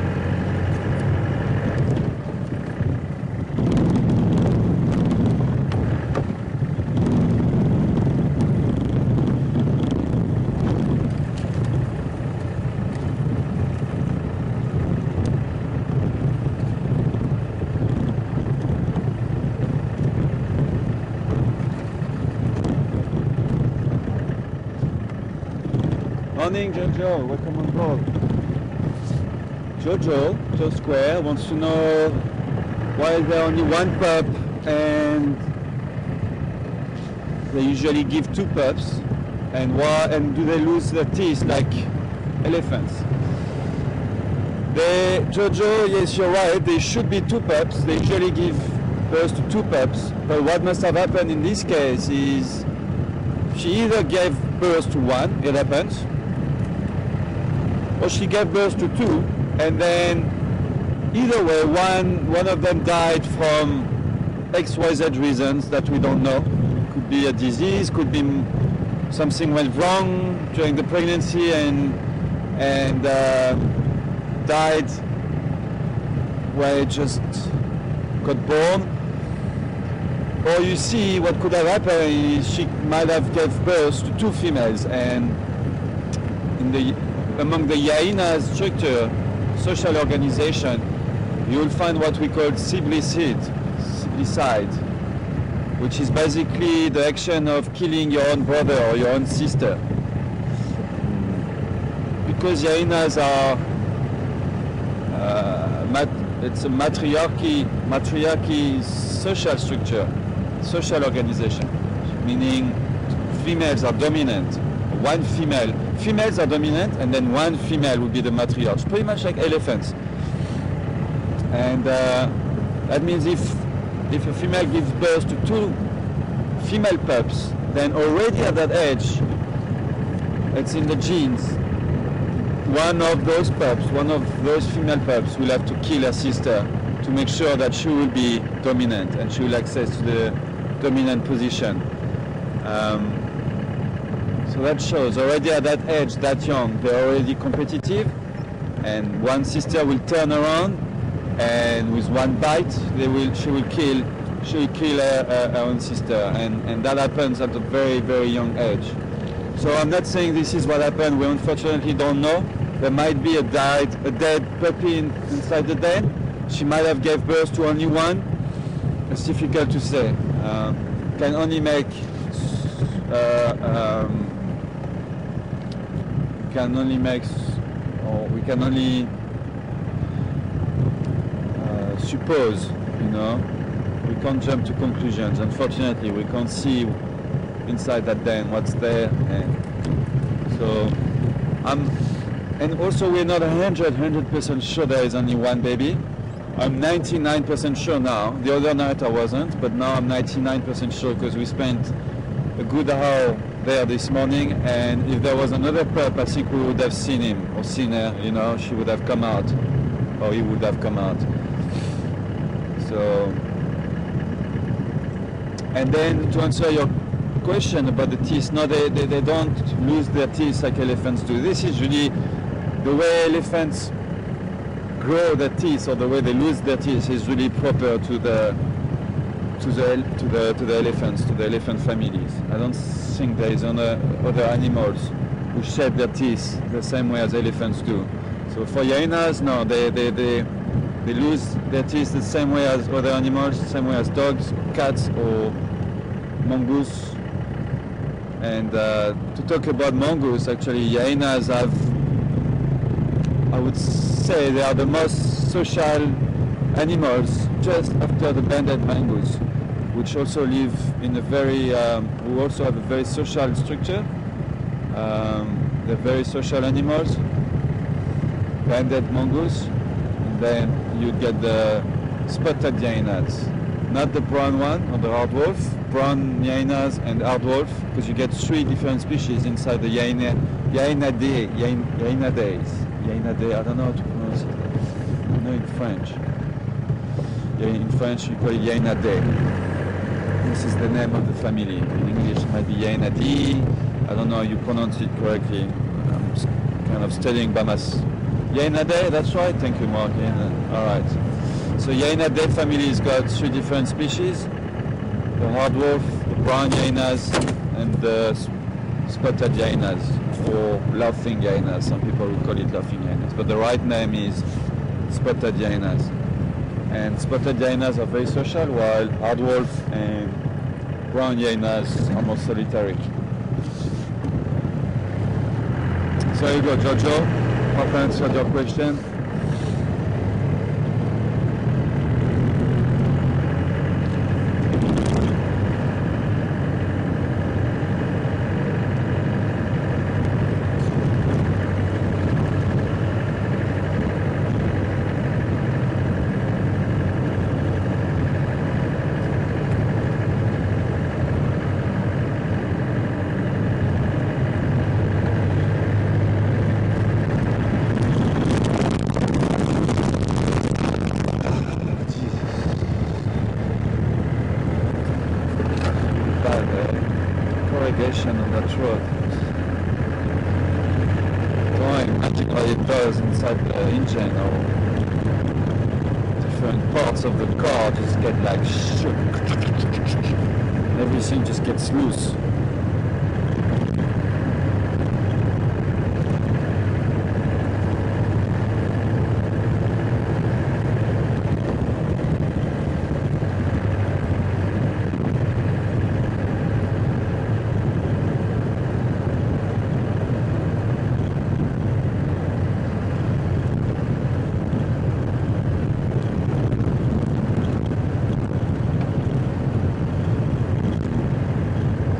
Morning, Jojo. Welcome on board. Joe Square wants to know why is there only one pup and they usually give two pups, and why, and do they lose their teeth like elephants? Jojo, yes, you're right, there should be two pups. They usually give birth to two pups, but what must have happened in this case is she either gave birth to one, it happens, or she gave birth to two, and then either way one of them died from XYZ reasons that we don't know. Could be a disease, could be something went wrong during the pregnancy and died where it just got born. Or you see what could have happened is she might have gave birth to two females, and among the Hyena structure, social organization, you will find what we call siblicide, which is basically the action of killing your own brother or your own sister. Because hyenas are, it's a matriarchy social structure, social organization, meaning females are dominant. Females are dominant, and then one female will be the matriarch, pretty much like elephants. And that means if a female gives birth to two female pups, then already at that age, it's in the genes. One of those female pups will have to kill her sister to make sure that she will be dominant and she will access to the dominant position. So that shows already at that age, that young, they're already competitive, and one sister will turn around and with one bite she will kill her own sister, and that happens at a very, very young age. So I'm not saying this is what happened. We unfortunately don't know. There might be a dead puppy inside the den. She might have gave birth to only one. It's difficult to say. Can only make we can only suppose, you know. We can't jump to conclusions. Unfortunately, we can't see inside that den what's there, and so and also we're not 100% sure there is only one baby. I'm 99% sure now. The other night I wasn't, but now I'm 99% sure because we spent a good hour there this morning, and if there was another pup, I think we would have seen him or seen her, you know, she would have come out, or he would have come out. So, and then to answer your question about the teeth, no, they don't lose their teeth like elephants do. This is really the way elephants grow their teeth, or the way they lose their teeth is really proper to the elephants, to the elephant families. I don't think there is other animals who shed their teeth the same way as elephants do. So for hyenas, no, they lose their teeth the same way as other animals, the same way as dogs, cats, or mongoose. And to talk about mongoose, actually, hyenas have, I would say, they are the most social animals just after the banded mongoose, which also live in a very, who also have a very social structure. They're very social animals, banded mongoose, and then you get the spotted hyenas, not the brown one or the hardwolf, brown hyenas and hardwolf, because you get three different species inside the Hyena day, I don't know how to pronounce it. I know in French. In French you call it Hyena day. This is the name of the family. In English it might be Hyena D. I don't know how you pronounce it correctly. I'm kind of studying by myself. Hyena day, that's right. Thank you, Mark. All right. So Hyena day family has got three different species: the hardwolf, the brown hyenas, and the spotted hyenas, or laughing hyenas. Some people will call it laughing hyenas, but the right name is spotted hyenas. And spotted hyenas are very social, while hardwolf and brown hyenas are more solitary. So there you go, Jojo. Hope I answered your question. control. Don't imagine what it does inside the engine, or different parts of the car just get like shook. Everything just gets loose.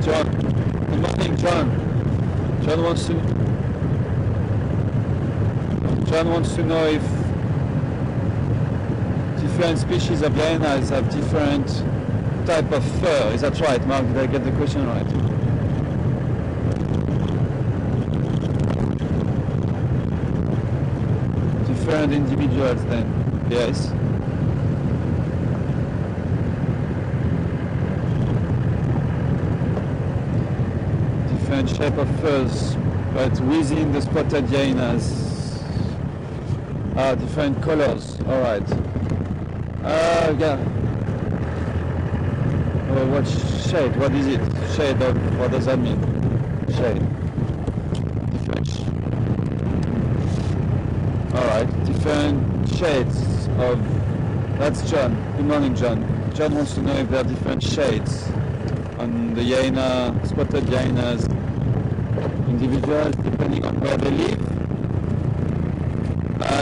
John, good morning, John. John wants to know if different species of hyenas have different type of fur. Is that right, Mark? Did I get the question right? Different individuals then, yes. Different shape of furs, but within the spotted hyenas are different colors. All right. Yeah. Oh, what shade? What is it? Shade of, what does that mean? Shade. Different. All right. Different shades of. That's John. Good morning, John. John wants to know if there are different shades on the hyena, spotted hyenas, individuals, depending on where they live.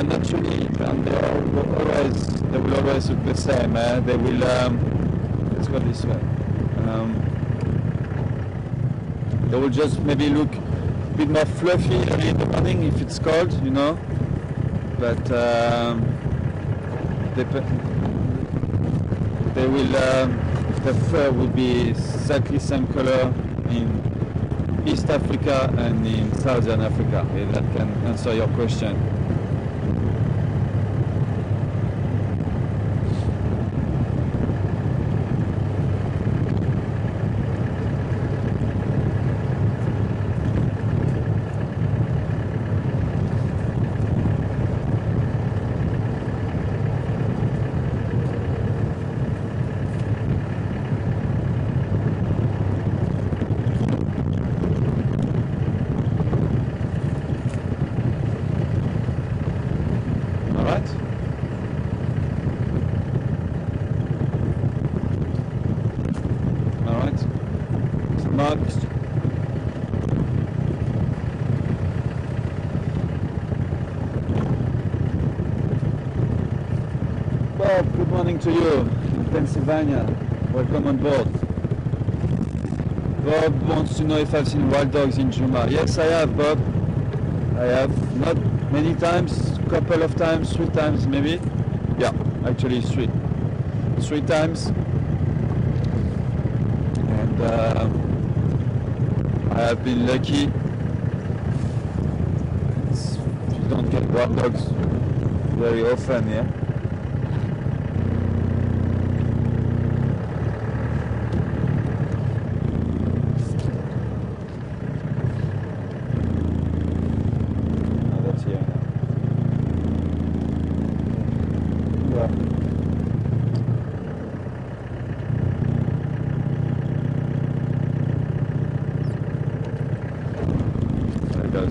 Naturally, and they will always look the same. They will, let's go this way. They will just maybe look a bit more fluffy early in the morning if it's cold, you know. But they will, the fur will be exactly same color in East Africa and in Southern Africa. If that can answer your question. Bob, good morning to you in Pennsylvania. Welcome on board. Bob wants to know if I've seen wild dogs in Juma. Yes, I have, Bob. I have. Not many times, couple of times, 3 times maybe. Yeah, actually 3. 3 times. And I have been lucky. You don't get wild dogs very often, yeah.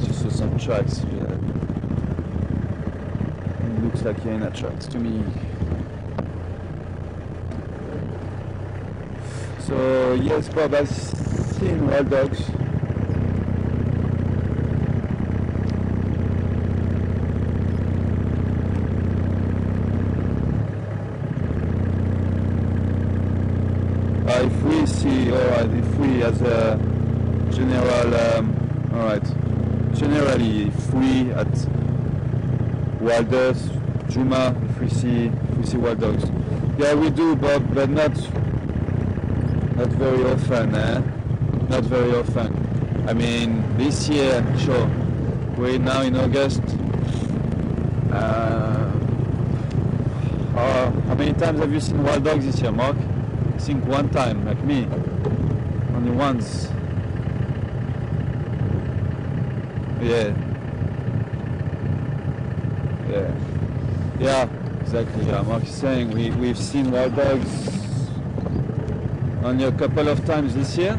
Just saw some tracks. Yeah. It looks like hyena tracks to me. So yes, Bob, I've seen wild dogs. If we see, alright, if we as a general, alright. Generally, if we at Wilders, Juma, if we see wild dogs, yeah, we do, Bob, but not very often, Not very often. I mean, this year, sure. We're now in August. How many times have you seen wild dogs this year, Mark? I think 1 time, like me. Only once. Yeah. Yeah. Yeah, exactly. Yeah, Mark is saying we've seen wild dogs only a couple of times this year,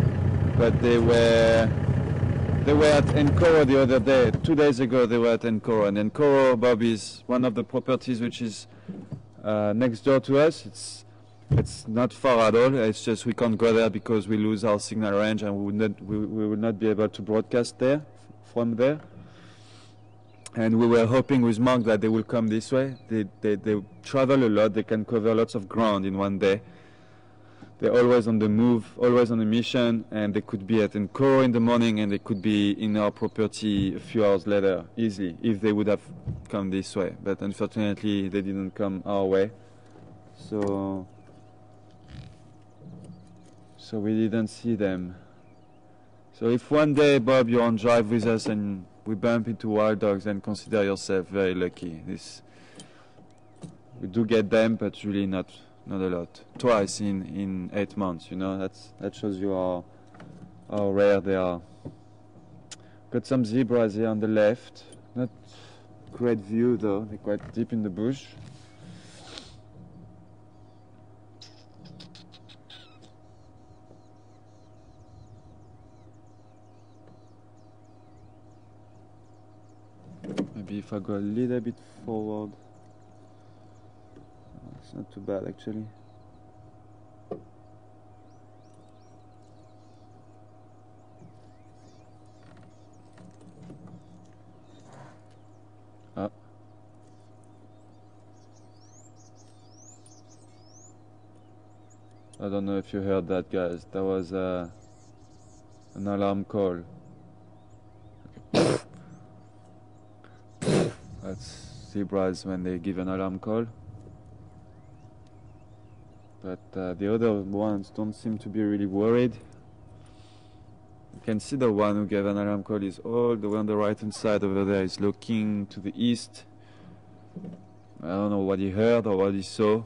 but they were at Encoro the other day. 2 days ago they were at Encoro, and Encoro, Bob, is one of the properties which is next door to us. It's not far at all. It's just we can't go there because we lose our signal range, and we will not be able to broadcast there from there. And we were hoping with Mark that they will come this way. They travel a lot. They can cover lots of ground in one day. They're always on the move, always on a mission, and they could be at Encoro in the morning, and they could be in our property a few hours later, easily, if they would have come this way. But unfortunately, they didn't come our way. So we didn't see them. So if one day, Bob, you're on drive with us and we bump into wild dogs, then consider yourself very lucky. We do get them, but really not a lot. Twice in 8 months, you know. That shows you how rare they are. Got some zebras here on the left. Not great view though. They're quite deep in the bush. Maybe if I go a little bit forward. It's not too bad actually. Ah. I don't know if you heard that, guys. That was an alarm call. That's zebras when they give an alarm call. But the other ones don't seem to be really worried. You can see the one who gave an alarm call is all the way on the right hand side over there. He's looking to the east. I don't know what he heard or what he saw.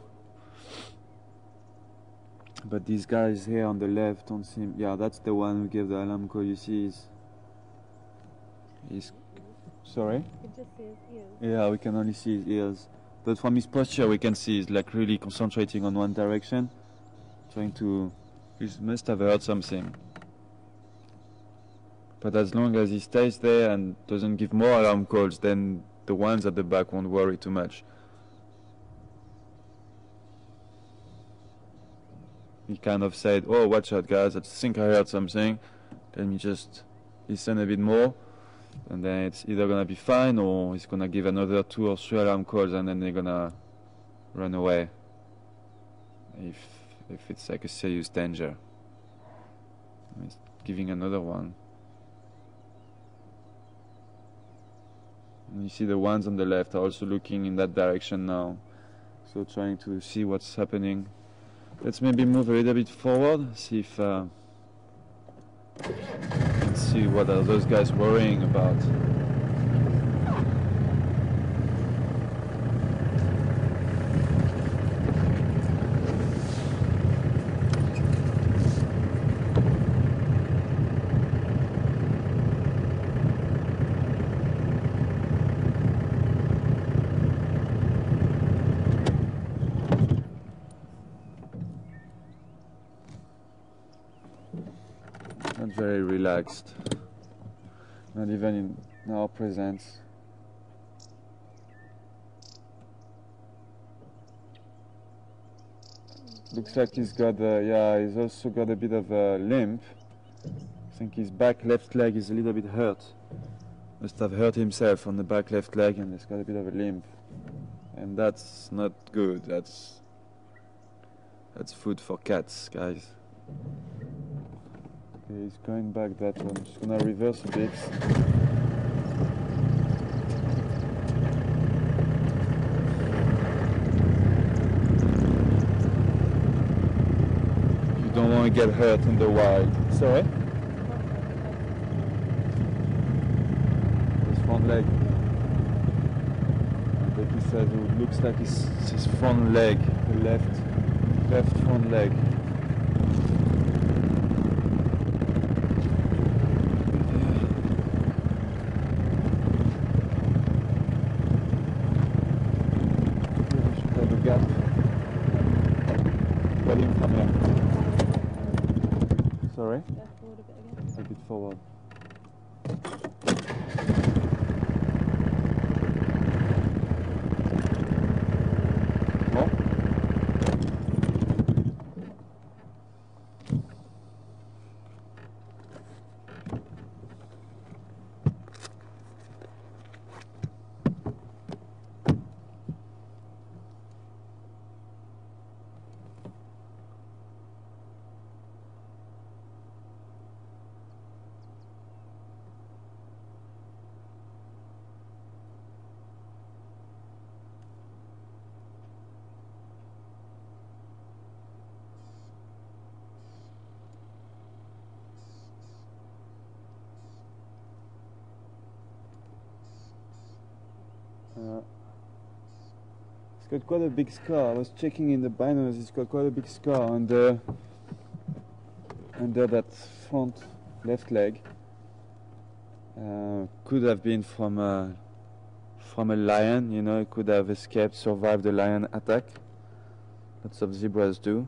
But these guys here on the left don't seem... Yeah, that's the one who gave the alarm call. You see he's sorry? You can just see his ears. Yeah, we can only see his ears. But from his posture we can see he's like really concentrating on one direction. Trying to... He must have heard something. But as long as he stays there and doesn't give more alarm calls, then the ones at the back won't worry too much. He kind of said, "Oh, watch out guys, I think I heard something. Let me just listen a bit more." And then it's either gonna be fine or he's gonna give another 2 or 3 alarm calls and then they're gonna run away. If it's like a serious danger. He's giving another one. And you see the ones on the left are also looking in that direction now. So trying to see what's happening. Let's maybe move a little bit forward, see if let's see what are those guys worrying about. Not very relaxed, not even in our presence. Looks like he's got he's also got a bit of a limp. I think his back left leg is a little bit hurt. Must have hurt himself on the back left leg and he's got a bit of a limp. And that's not good. That's food for cats, guys. Okay, he's going back that way. I'm just gonna reverse a bit. You don't want to get hurt in the wild. Sorry? His front leg. But he says it looks like his front leg, the left front leg. gap. Get in from here. Sorry? Go forward a bit again. A bit forward. More? It's got quite a big scar. I was checking in the binoculars. It's got quite a big scar under that front left leg. Could have been from a lion. You know, it could have escaped, survived the lion attack. Lots of zebras do.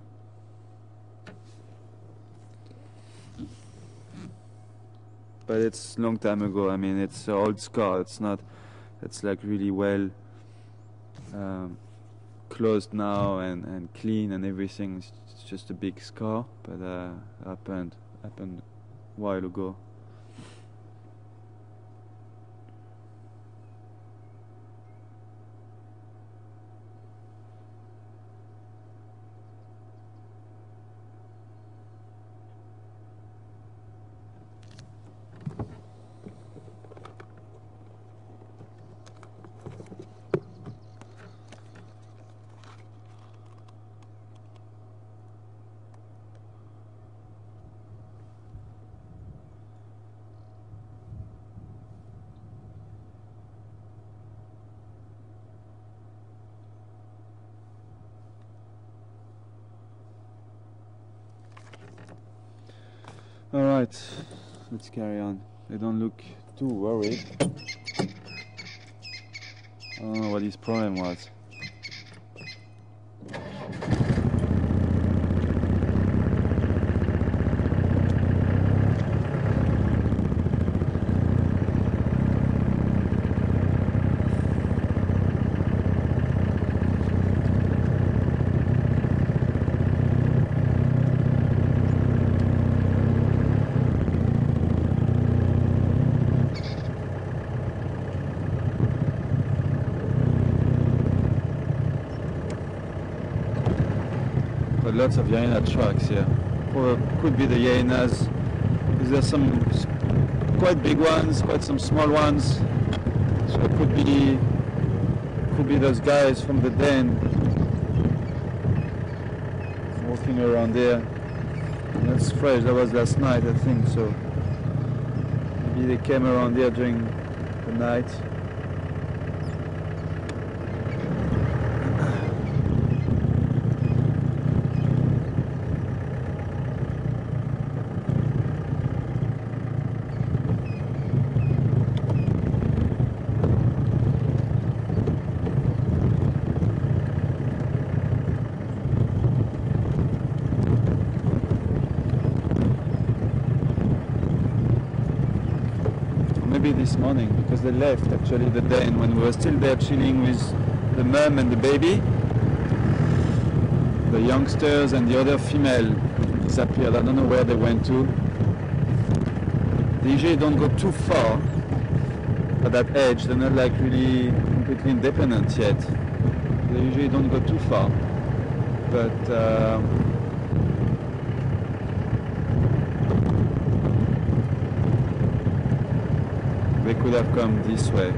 But it's a long time ago. I mean, it's an old scar. It's not. It's like really well closed now and clean and everything. It's just a big scar, but happened a while ago. All right, let's carry on. They don't look too worried. I don't know what his problem was. Lots of hyena tracks here. Or could be the hyenas. There's some quite big ones, quite some small ones. So it could be those guys from the den walking around there. That's fresh. That was last night, I think. So maybe they came around there during the night. This morning, because they left actually the den when we were still there chilling with the mum and the baby. The youngsters and the other female disappeared. I don't know where they went to. They usually don't go too far at that age. They're not like really completely independent yet. They usually don't go too far, but they could have come this way.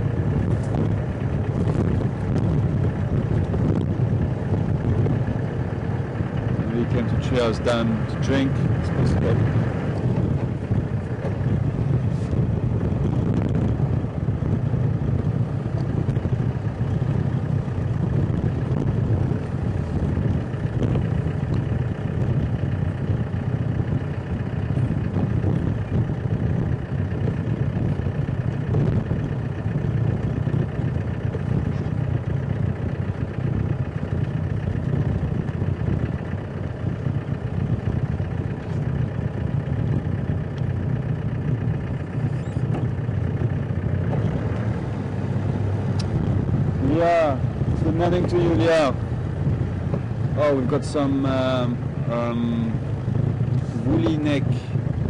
We came to Treehouse Dam to drink. It's possible. Good morning to you, Leah. Oh, we've got some woolly neck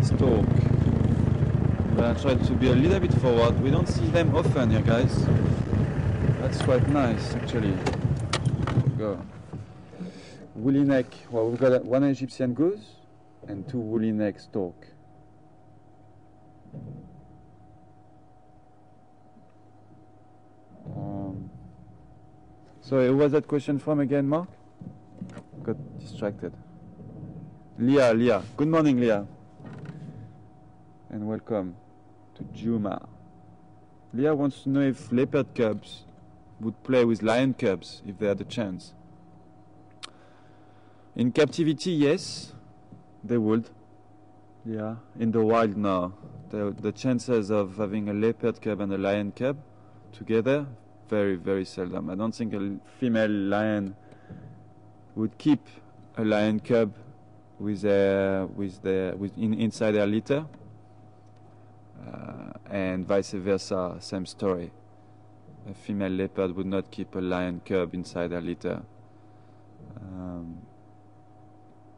stork. I'm gonna try to be a little bit forward. We don't see them often here, guys. That's quite nice, actually. Go. Woolly neck. Well, we've got one Egyptian goose and two woolly neck stork. So, who was that question from again, Mark? Got distracted. Leah. Good morning, Leah. And welcome to Juma. Leah wants to know if leopard cubs would play with lion cubs if they had the chance. In captivity, yes, they would. Yeah, in the wild, no. The chances of having a leopard cub and a lion cub together, very, very seldom. I don't think a female lion would keep a lion cub inside their litter, and vice versa, same story. A female leopard would not keep a lion cub inside their litter.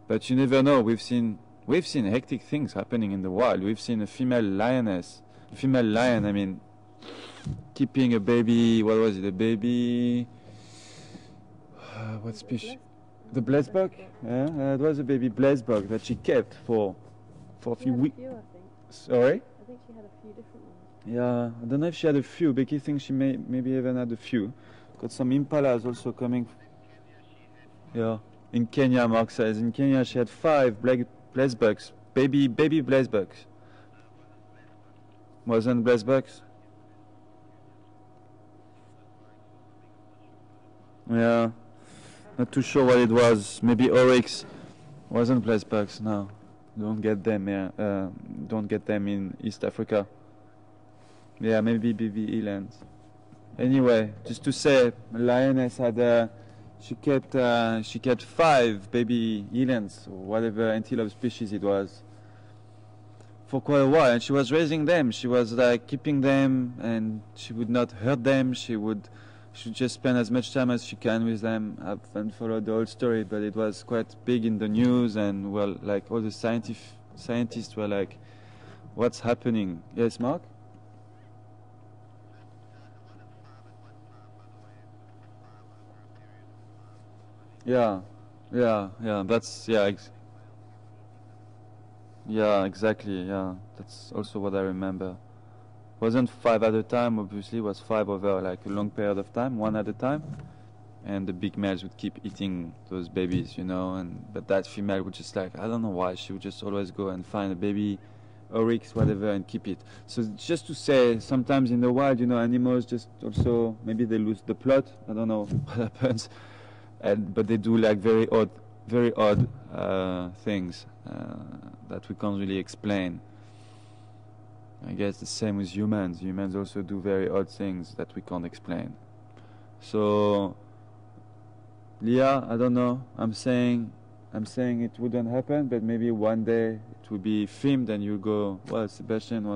But you never know. We've seen hectic things happening in the wild. We've seen a female lion, I mean, keeping a baby. What was it? A baby. What species? The blessbok. Yeah, it was a baby blessbok that she kept for a few weeks. Sorry. I think she had a few different ones. Yeah, I don't know if she had a few. Becky thinks she maybe even had a few. Got some impalas also coming. Yeah, in Kenya, Mark says. In Kenya, she had 5 blessboks, baby blessboks. Wasn't blessboks? Yeah, not too sure what it was. Maybe oryx. Wasn't blessboks. No, don't get them. Yeah, don't get them in East Africa. Yeah, maybe baby elands. Anyway, just to say, lioness had she kept 5 baby elands or whatever antelope species it was for quite a while, and she was raising them. She was like keeping them, and she would not hurt them. She would just spend as much time as she can with them. I haven't followed the whole story, but it was quite big in the news, and well, like all the scientists were like, "What's happening?" Yes, Mark. Yeah, that's yeah, exactly. Yeah, that's also what I remember. Wasn't 5 at a time. Obviously, it was 5 over like a long period of time, one at a time. And the big males would keep eating those babies, you know. But that female would just like, I don't know why, she would just always go and find a baby oryx, whatever, and keep it. So just to say, sometimes in the wild, you know, animals just also maybe they lose the plot. I don't know what happens. But they do like very odd things that we can't really explain. I guess the same with humans. Humans also do very odd things that we can't explain. So, Leah, I don't know. I'm saying it wouldn't happen, but maybe one day it will be filmed, and you go, well, Sebastian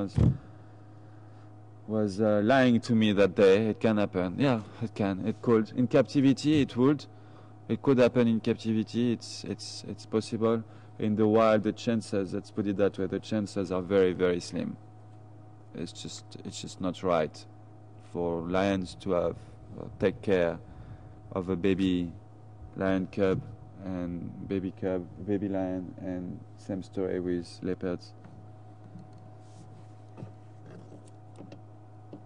was lying to me that day. It can happen. Yeah, it can. It could. In captivity, it would. It could happen in captivity. It's possible. In the wild, the chances, let's put it that way, the chances are very, very slim. It's just not right for lions to have take care of a baby lion cub and baby lion, and same story with leopards.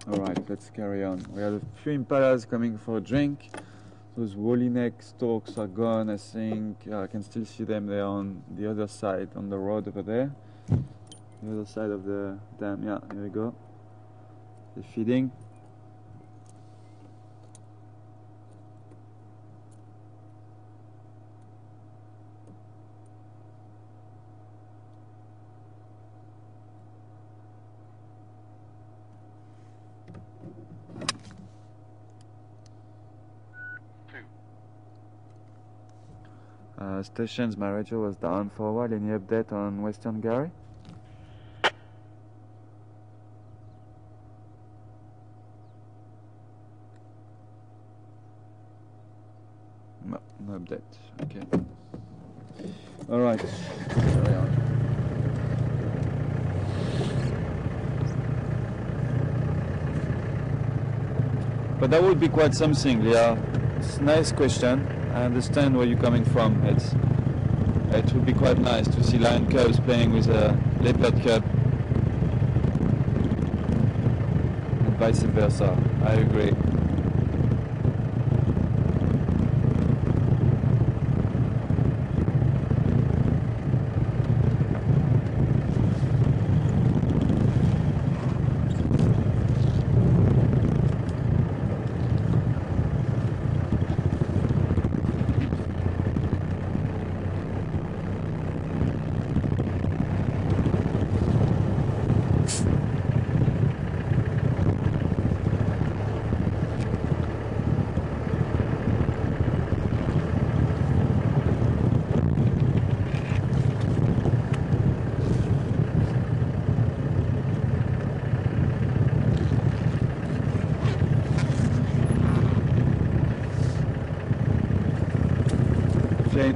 All right, let's carry on. We have a few impalas coming for a drink. Those woolly neck storks are gone, I think. I can still see them. They're on the other side, on the road over there. The other side of the dam. Yeah, here we go. They're feeding. Stations, my radio was down for a while. Any update on Western Gary? No update. Okay. All right. Carry on. But that would be quite something, Leah. It's a nice question. I understand where you're coming from. It would be quite nice to see lion cubs playing with a leopard cub. And vice versa. I agree.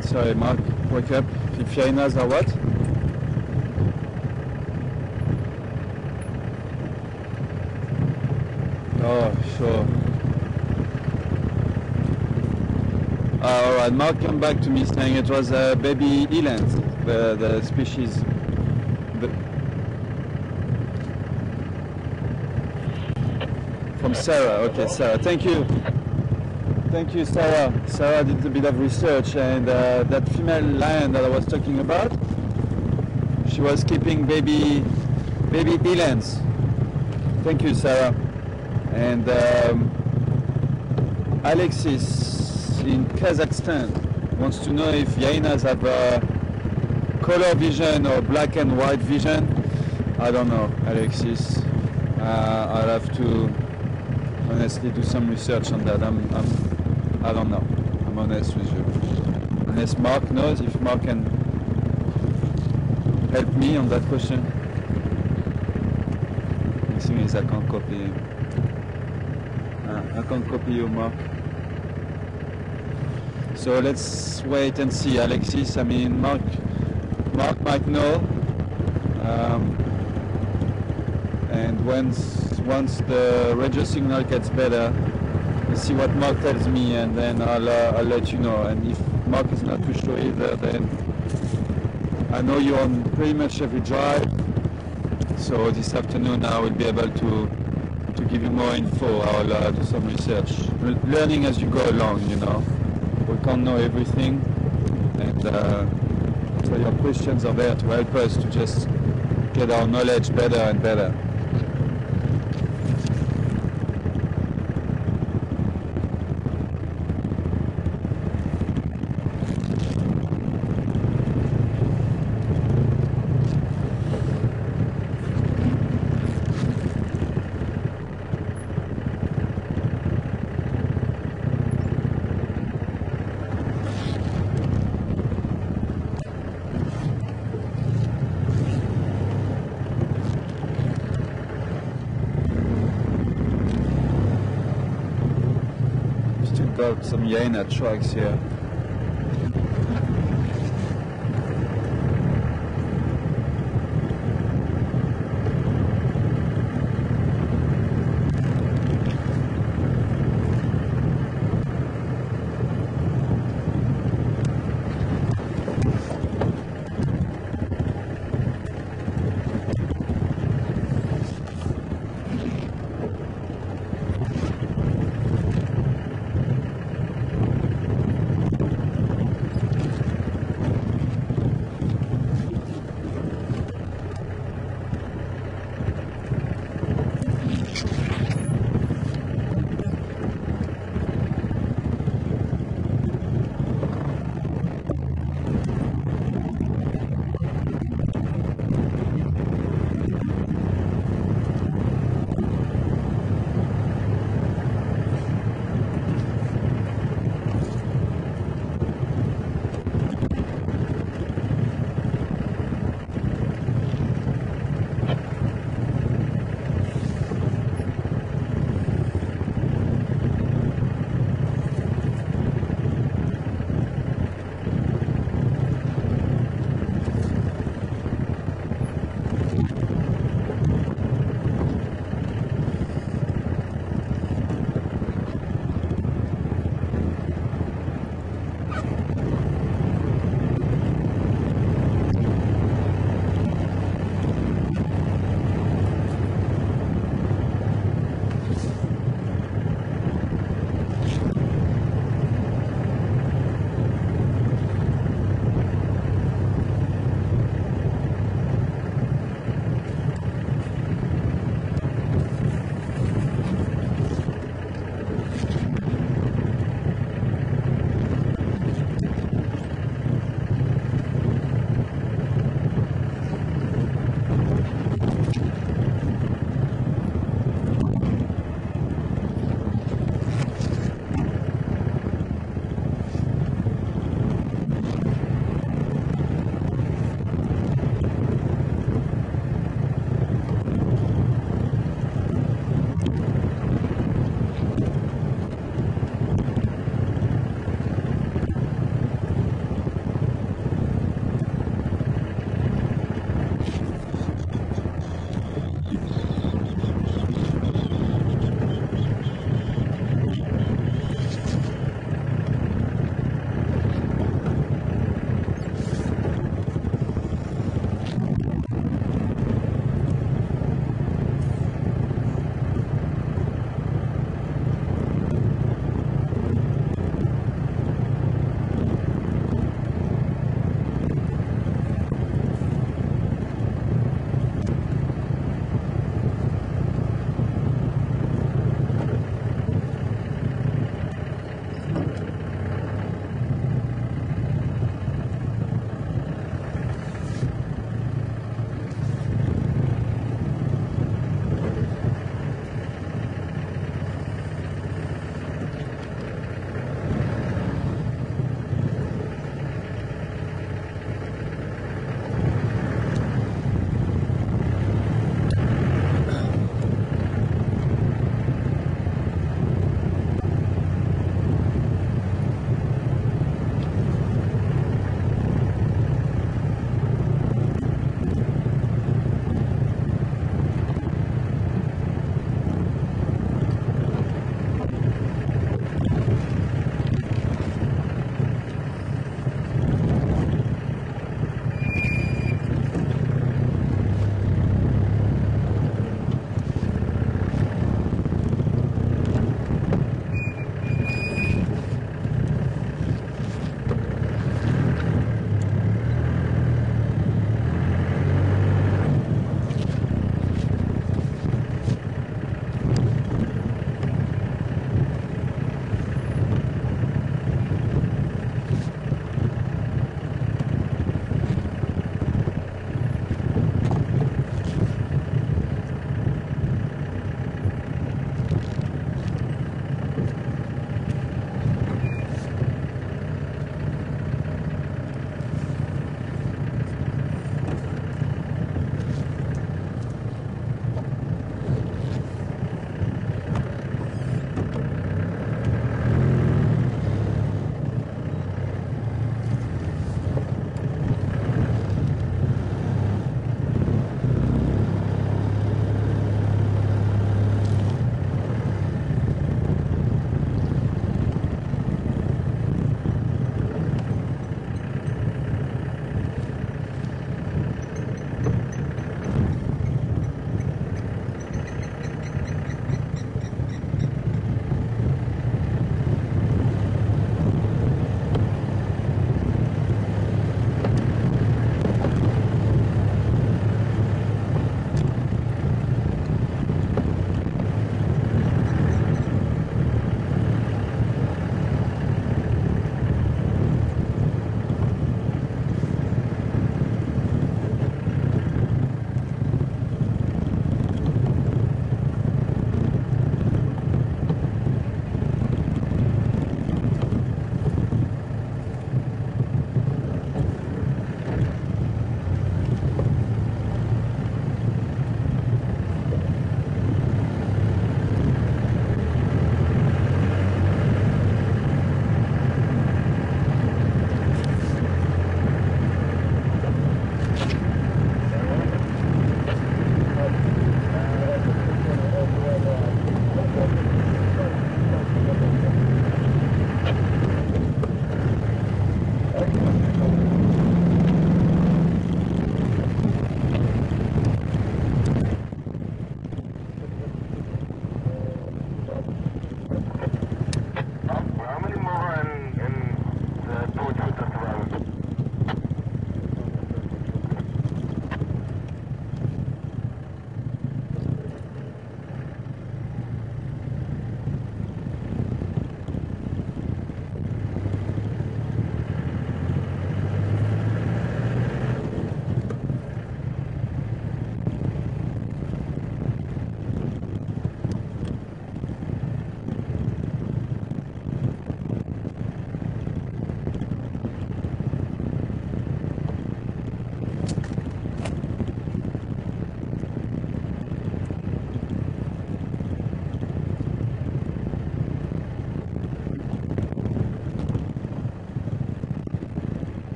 Sorry, Mark, wake up. If hyenas are what? Oh, sure. Alright, Mark came back to me saying it was a baby eland, the species. From Sarah. Okay, Sarah. Thank you. Thank you, Sarah. Sarah did a bit of research, and that female lion that I was talking about, she was keeping baby elands. Thank you, Sarah. And Alexis in Kazakhstan wants to know if hyenas have color vision or black and white vision. I don't know, Alexis. I'll have to honestly do some research on that. I don't know. I'm honest with you. Unless Mark knows, if Mark can help me on that question. The thing is, I can't copy him. I can't copy you, Mark. So let's wait and see, Alexis. I mean, Mark might know. And once the radio signal gets better, we'll see what Mark tells me, and then I'll let you know. And if Mark is not too sure either, then I know you're on pretty much every drive. So this afternoon I will be able to give you more info. I'll do some research, learning as you go along. You know, we can't know everything, and so your questions are there to help us to just get our knowledge better and better. Got some Hyena tracks here.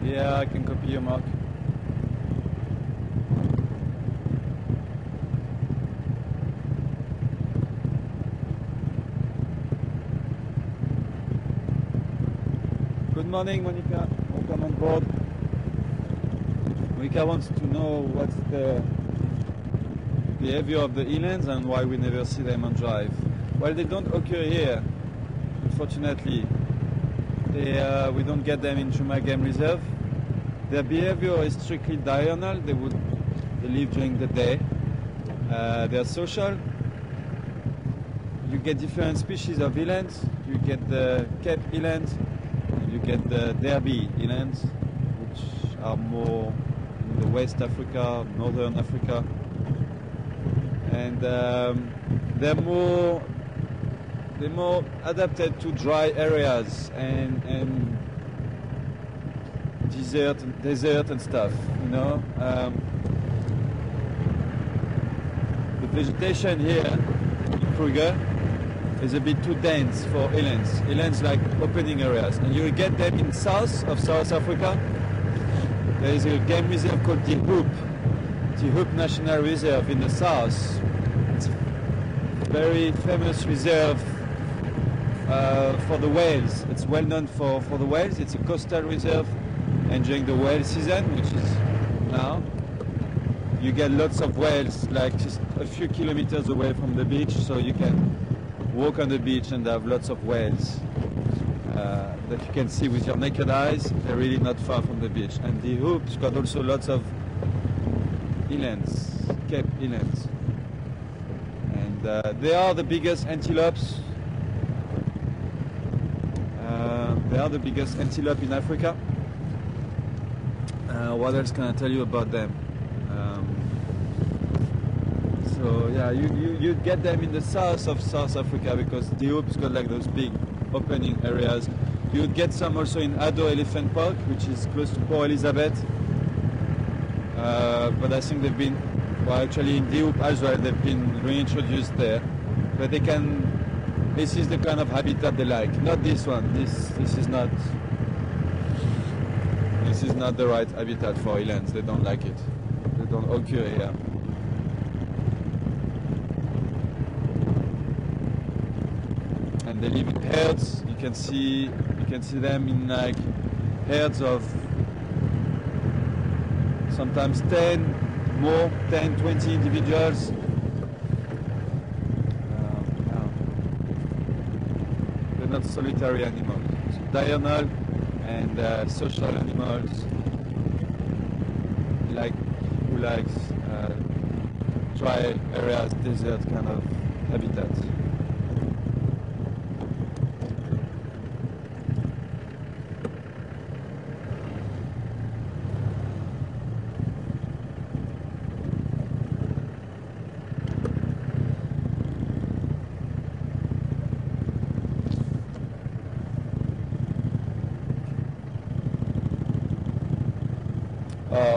Yeah, I can copy you, Mark. Good morning, Monica. Welcome on board. Monica wants to know what's the behavior of the elands and why we never see them on drive. Well, they don't occur here, unfortunately. We don't get them in Juma Game Reserve. Their behavior is strictly diurnal. They live during the day. They are social. You get different species of elands. You get the Cape eland, and you get the Derby elands, which are more in the West Africa, Northern Africa, and they're more adapted to dry areas and desert and stuff. You know, the vegetation here in Kruger is a bit too dense for elands. Elands like opening areas, and you get them in south of South Africa. There is a game reserve called the Hoop National Reserve in the south. It's a very famous reserve for the whales. It's well known for the whales. It's a coastal reserve, and during the whale season, which is now, you get lots of whales like just a few kilometers away from the beach, so you can walk on the beach and have lots of whales that you can see with your naked eyes. They're really not far from the beach. And the Hoop's got also lots of elands, Cape elands. And they are the biggest antelopes. They are the biggest antelope in Africa. What else can I tell you about them? So yeah, you get them in the south of South Africa because the Hoop's got like those big opening areas. You get some also in Addo Elephant Park, which is close to Port Elizabeth. But I think they've been, well, actually in the Hoop as well, they've been reintroduced there. But they can, this is the kind of habitat they like. Not this one. This is not the right habitat for elands. They don't like it. They don't occur here. And they live in herds. You can see them in like herds of sometimes 10, 20 individuals. They're not solitary animals. So diurnal and social animals, who likes dry areas, desert kind of habitats.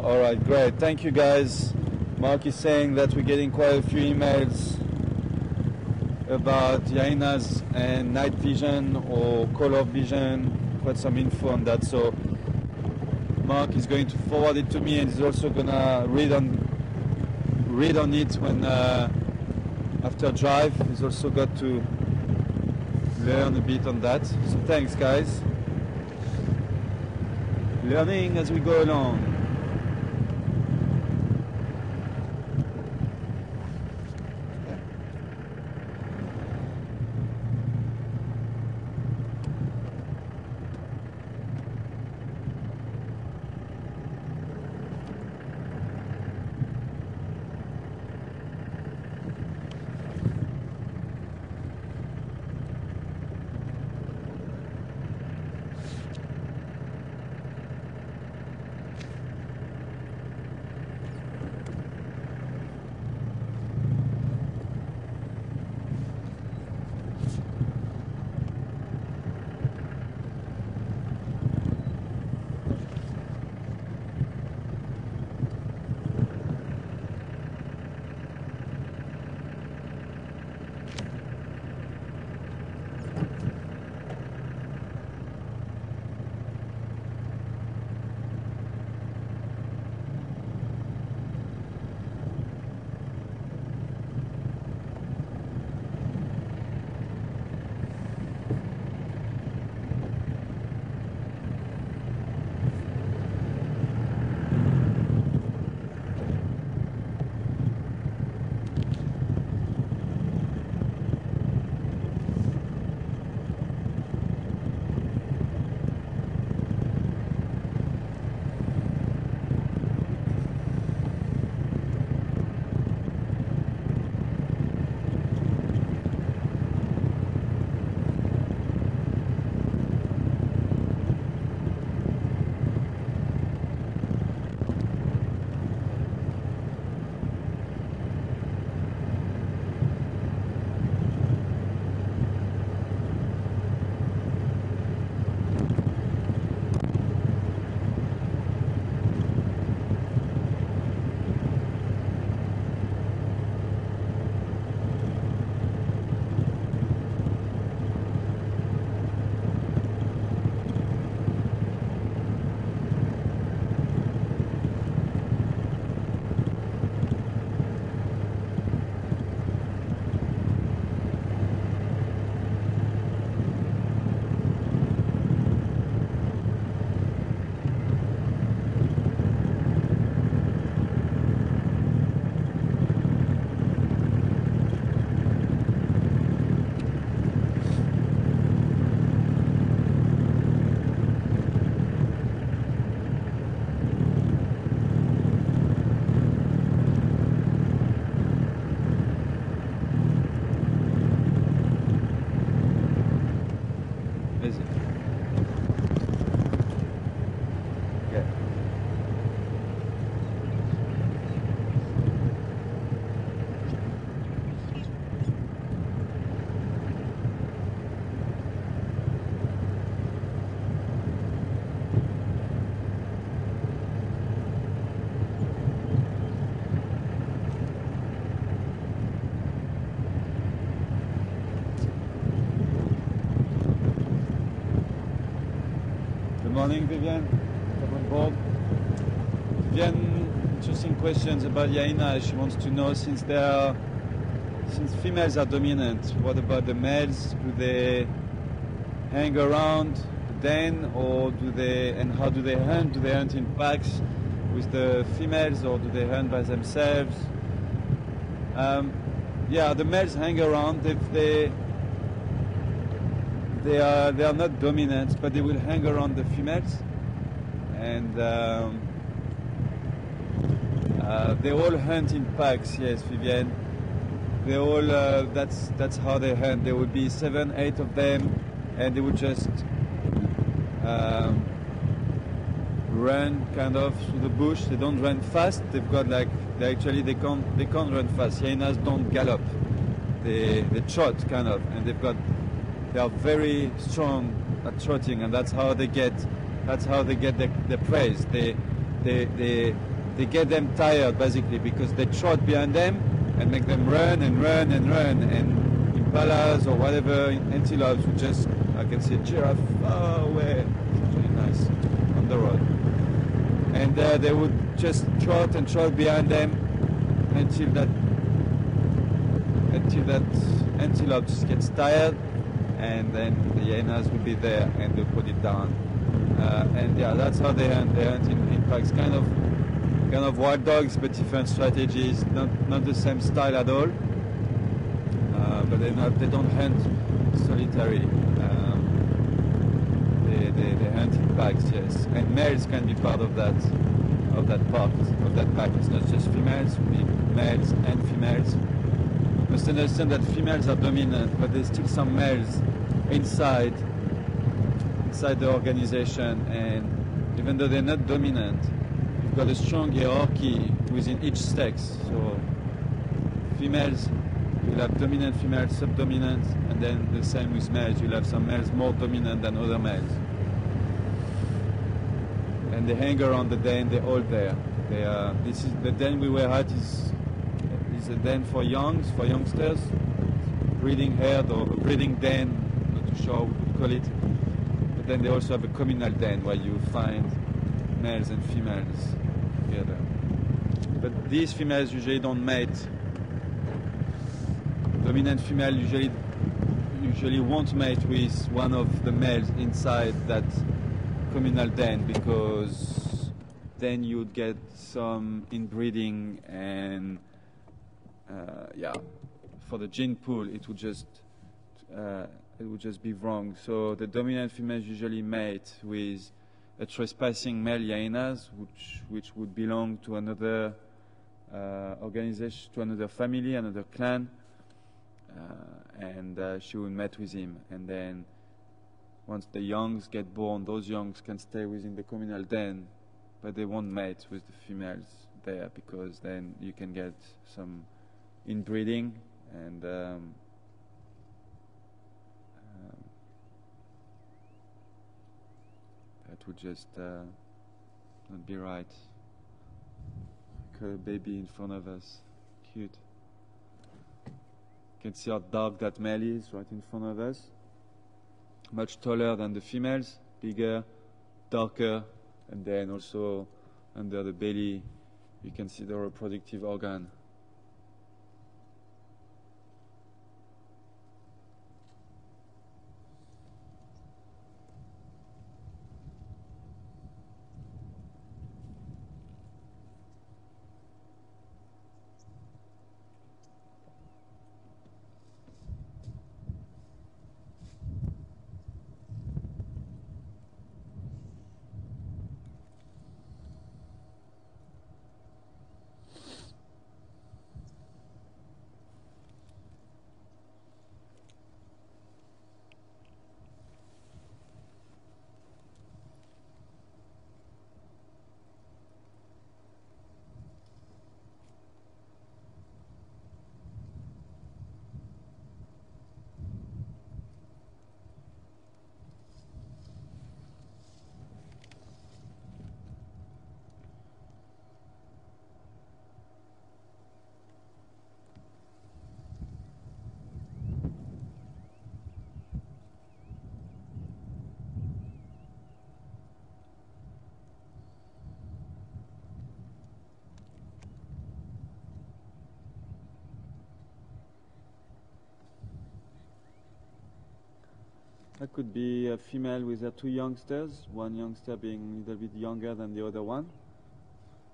All right, great. Thank you, guys. Mark is saying that we're getting quite a few emails about hyenas and night vision or color vision. Quite some info on that. So Mark is going to forward it to me, and he's also gonna read on it when after drive. He's also got to learn a bit on that. So thanks, guys. Learning as we go along. Morning, Vivian. Come on board. Vivian, interesting questions about Hyena. She wants to know, since females are dominant, what about the males? Do they hang around the den, or and how do they hunt? Do they hunt in packs with the females, or do they hunt by themselves? Yeah, the males hang around. They are not dominant, but they will hang around the females, and they all hunt in packs. Yes, Vivienne. They all that's how they hunt. There would be 7, 8 of them, and they would just run kind of through the bush. They don't run fast. They've got they can't run fast. Hyenas don't gallop. They trot kind of, and they are very strong at trotting, and that's how they get their prey. They get them tired basically, because they trot behind them and make them run and run and run, and impalas or whatever, antelopes would just, I can see a giraffe far away, it's really nice, on the road, and they would just trot and trot behind them until that antelope just gets tired, and then the hyenas will be there and they'll put it down. And yeah, that's how they hunt. They hunt in packs, kind of wild dogs, but different strategies. Not the same style at all. But they don't hunt solitary. They hunt in packs, yes. And males can be part of that pack. It's not just females. It will be males and females. You must understand that females are dominant, but there's still some males inside the organization, and even though they're not dominant, you've got a strong hierarchy within each sex. So females, you'll have dominant females, subdominant, and then the same with males. You'll have some males more dominant than other males. And they hang around the den, they're all there. This is the den we were at is a den for youngsters, breeding herd or breeding den, not too sure what we call it. But then they also have a communal den where you find males and females together. But these females usually don't mate. Dominant female usually won't mate with one of the males inside that communal den, because then you'd get some inbreeding, and yeah, for the gene pool it would just be wrong. So the dominant females usually mate with a trespassing male hyenas, which would belong to another organization, to another family, another clan, and she would mate with him. And then once the youngs get born, those youngs can stay within the communal den, but they won't mate with the females there, because then you can get some inbreeding, and that would just not be right. Like a baby in front of us, cute. You can see how dark that male is right in front of us. Much taller than the females, bigger, darker, and then also under the belly you can see the reproductive organ. That could be a female with her two youngsters, one youngster being a little bit younger than the other one.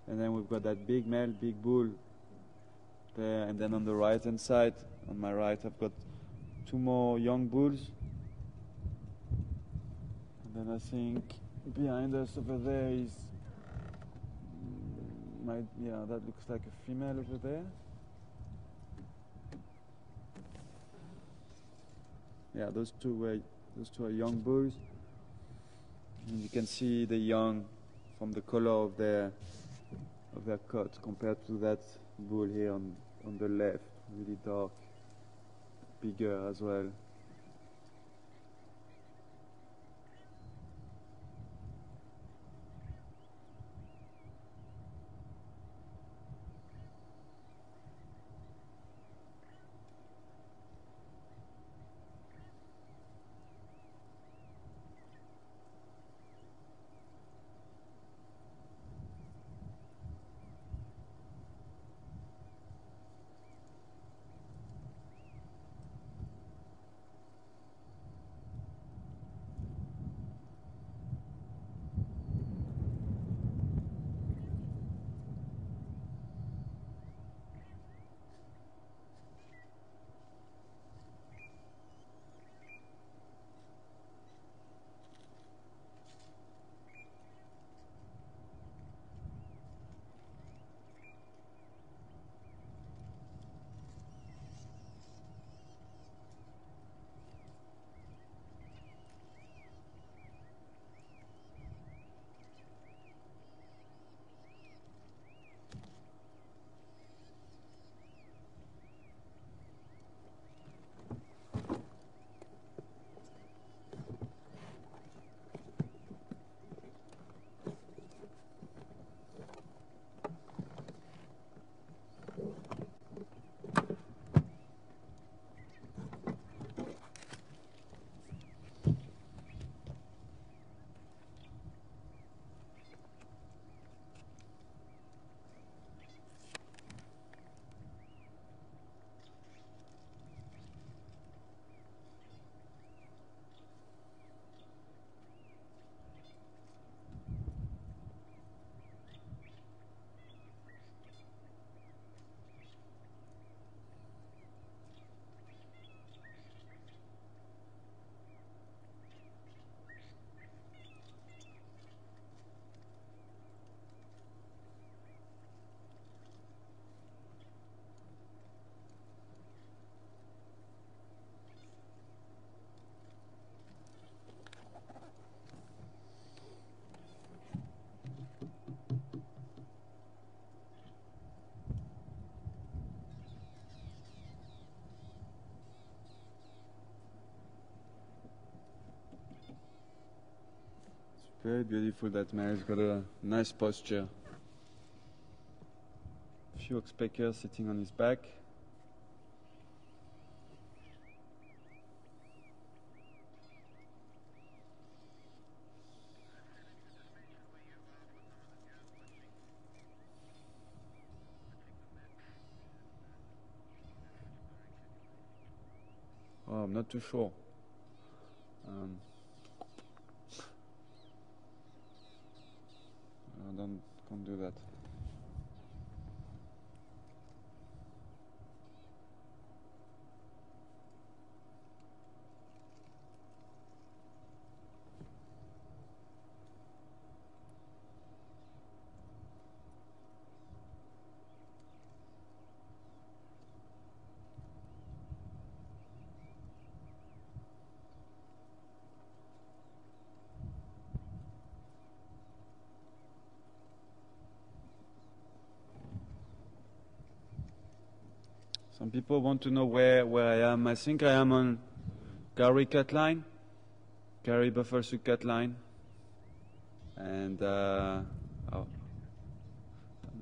And then we've got that big male, big bull there. And then on the right hand side, on my right, I've got two more young bulls. And then I think behind us over there is, yeah, that looks like a female over there. Yeah, those two are young bulls. And you can see the young from the color of their coat compared to that bull here on the left, really dark, bigger as well. Very beautiful, that mare. It's got a nice posture. A few oxpeckers sitting on his back. Oh, I'm not too sure. Can't do that. Some people want to know where I am. I think I am on Gary cut line, Gary Buffer cut line, and oh,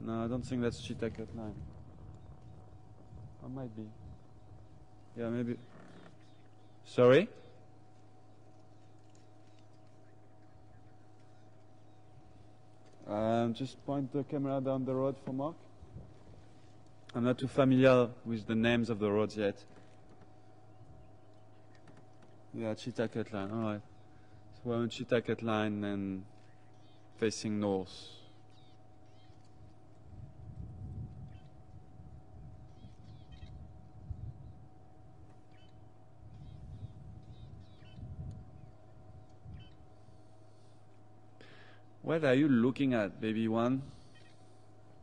no, I don't think that's cheetah cut line. Or might be. Yeah, maybe. Sorry? Just point the camera down the road for Mark. I'm not too familiar with the names of the roads yet. Yeah, cheetah cut line. All right. So we're on cheetah cut line and facing north. What are you looking at, baby one?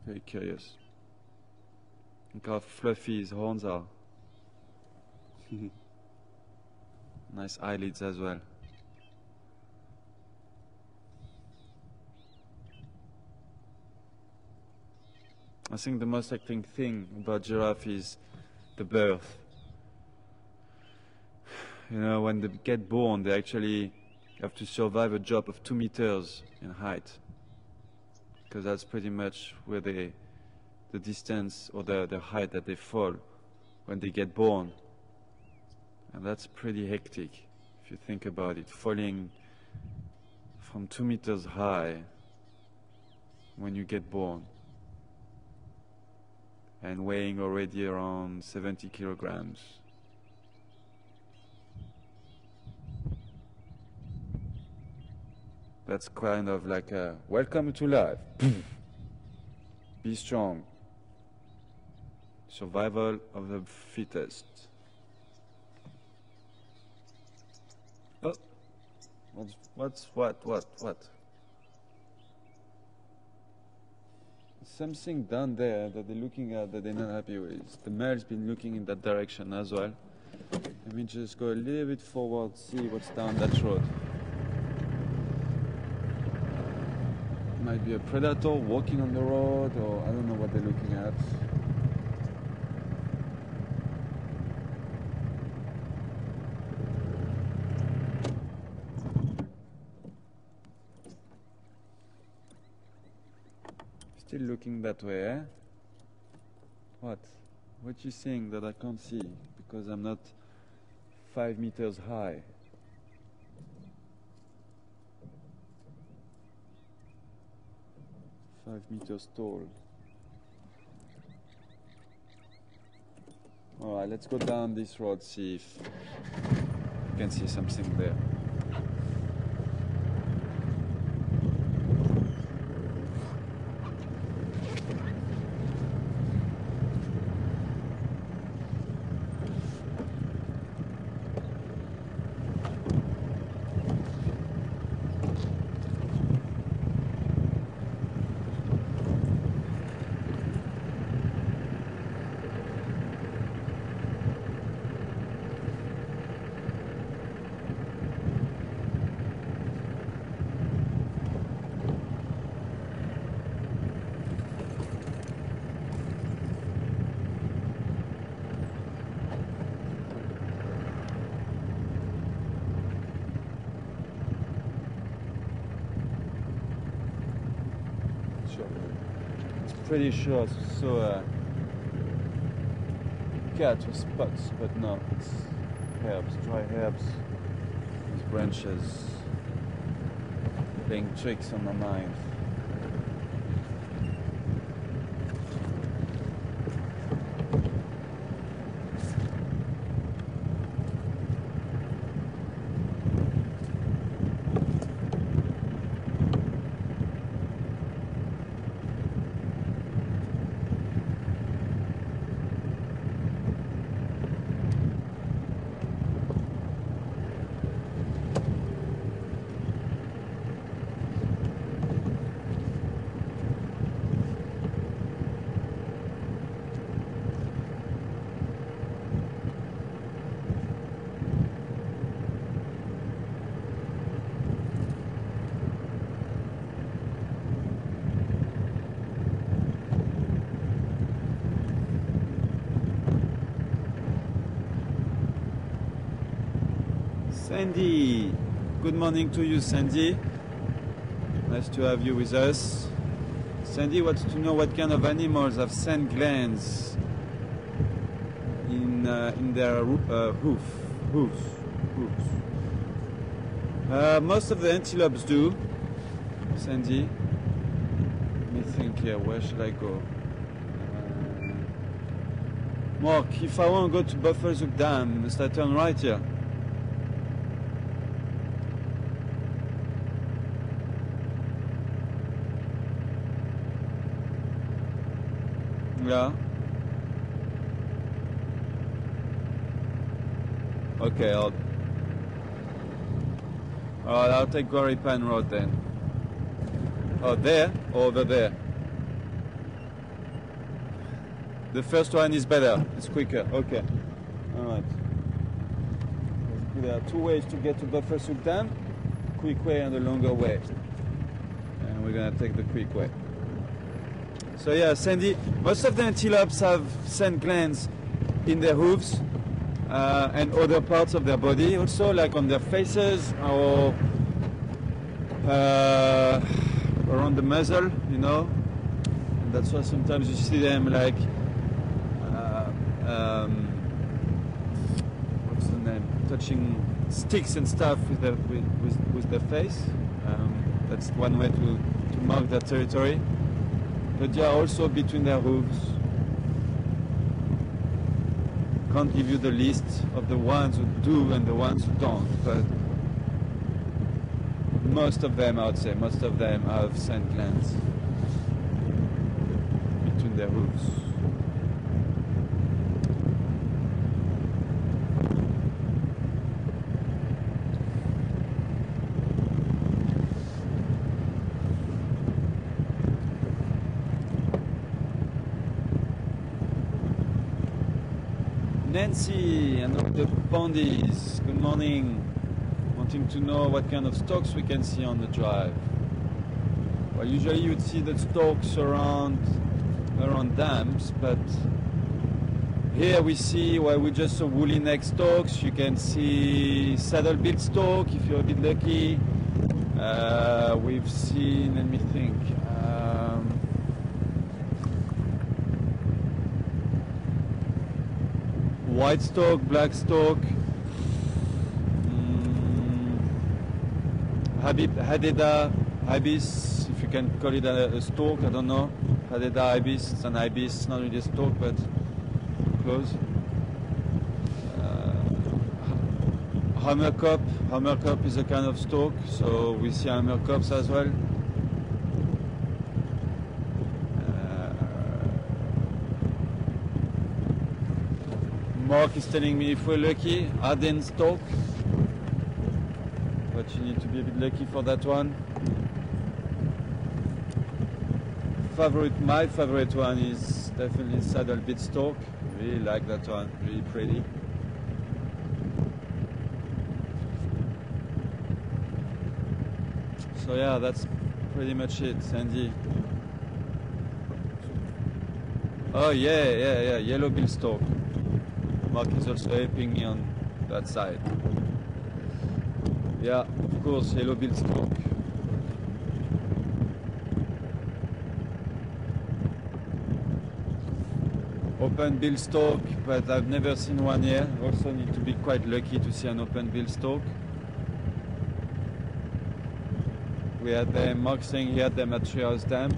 Very curious. Look how fluffy his horns are. Nice eyelids as well. I think the most exciting thing about giraffe is the birth. You know, when they get born, they actually have to survive a drop of 2 meters in height, because that's pretty much where the distance or the height that they fall when they get born. And that's pretty hectic if you think about it, falling from 2 meters high when you get born and weighing already around 70 kilograms. That's kind of like a welcome to life. Be strong. Survival of the fittest. Oh, what? Something down there that they're looking at that they're not happy with. The male's been looking in that direction as well. Let me just go a little bit forward, see what's down that road. Might be a predator walking on the road, or I don't know what they're looking at. Still looking that way, eh? What? What you seeing that I can't see because I'm not 5 meters high? Five meters tall. Alright, let's go down this road, see if you can see something there. Pretty sure I saw a cat with spots, but no, it's herbs, dry herbs, these branches playing tricks on my mind. Sandy, good morning to you, Sandy. Nice to have you with us. Sandy wants to know what kind of animals have scent glands in their hooves. Most of the antelopes do, Sandy. Let me think here, where should I go? Mark, if I want to go to Buffalo Dam, must I turn right here? Yeah. Okay, I'll take Quarry Pan Road then. Oh, there or over there? The first one is better, it's quicker. Okay. Alright. There are two ways to get to Buffershoek Dam. Quick way and a longer way. And we're gonna take the quick way. So yeah, sandy. Most of the antelopes have sand glands in their hooves and other parts of their body, also like on their faces or around the muzzle, you know. And that's why sometimes you see them like what's the name? Touching sticks and stuff with their face. That's one way to mark their territory. But yeah, also between their hooves. Can't give you the list of the ones who do and the ones who don't, but most of them, I would say, most of them have sand glands between their hooves. Nancy and all the pondies, good morning. Wanting to know what kind of stalks we can see on the drive. Well, usually you'd see the stalks around dams, but here we see, well, we just saw woolly neck stalks. You can see saddle-billed stalk if you're a bit lucky. We've seen, let me think. White stalk, black stalk, Hadeda ibis, if you can call it a stalk, I don't know. Hadeda ibis, it's an ibis, it's not really a stalk, but close. Hammerkop is a kind of stalk, so we see hammerkops as well. Mark is telling me if we're lucky, Arden stalk. But you need to be a bit lucky for that one. My favorite one is definitely saddle-bit stalk. Really like that one, really pretty. So yeah, that's pretty much it, Sandy. Oh yeah, yellow-bill stalk. Mark is also helping me on that side. Yeah, of course, yellow-billed stalk. Open-bill stalk, but I've never seen one here. Also need to be quite lucky to see an open-bill stalk. We had them, Mark saying he had them at Treehouse Dam.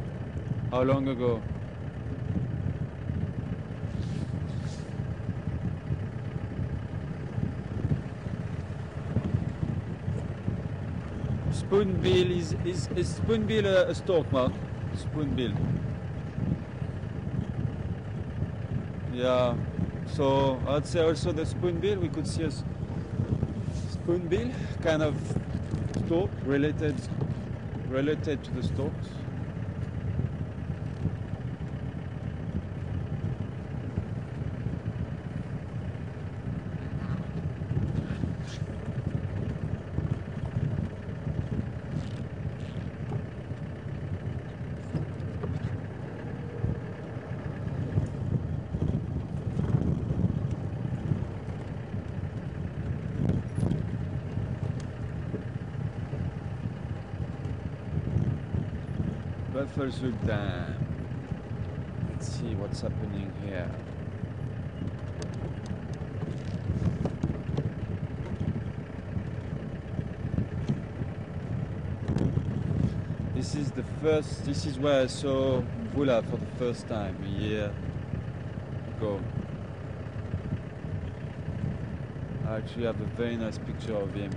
How long ago? Spoonbill is spoonbill a stalk, Mark? Spoonbill. Yeah. So I'd say also the spoonbill. We could see a spoonbill kind of stalk related to the stalks. Buffershoek Dam. Let's see what's happening here. This is where I saw Vula for the first time a year ago. I actually have a very nice picture of him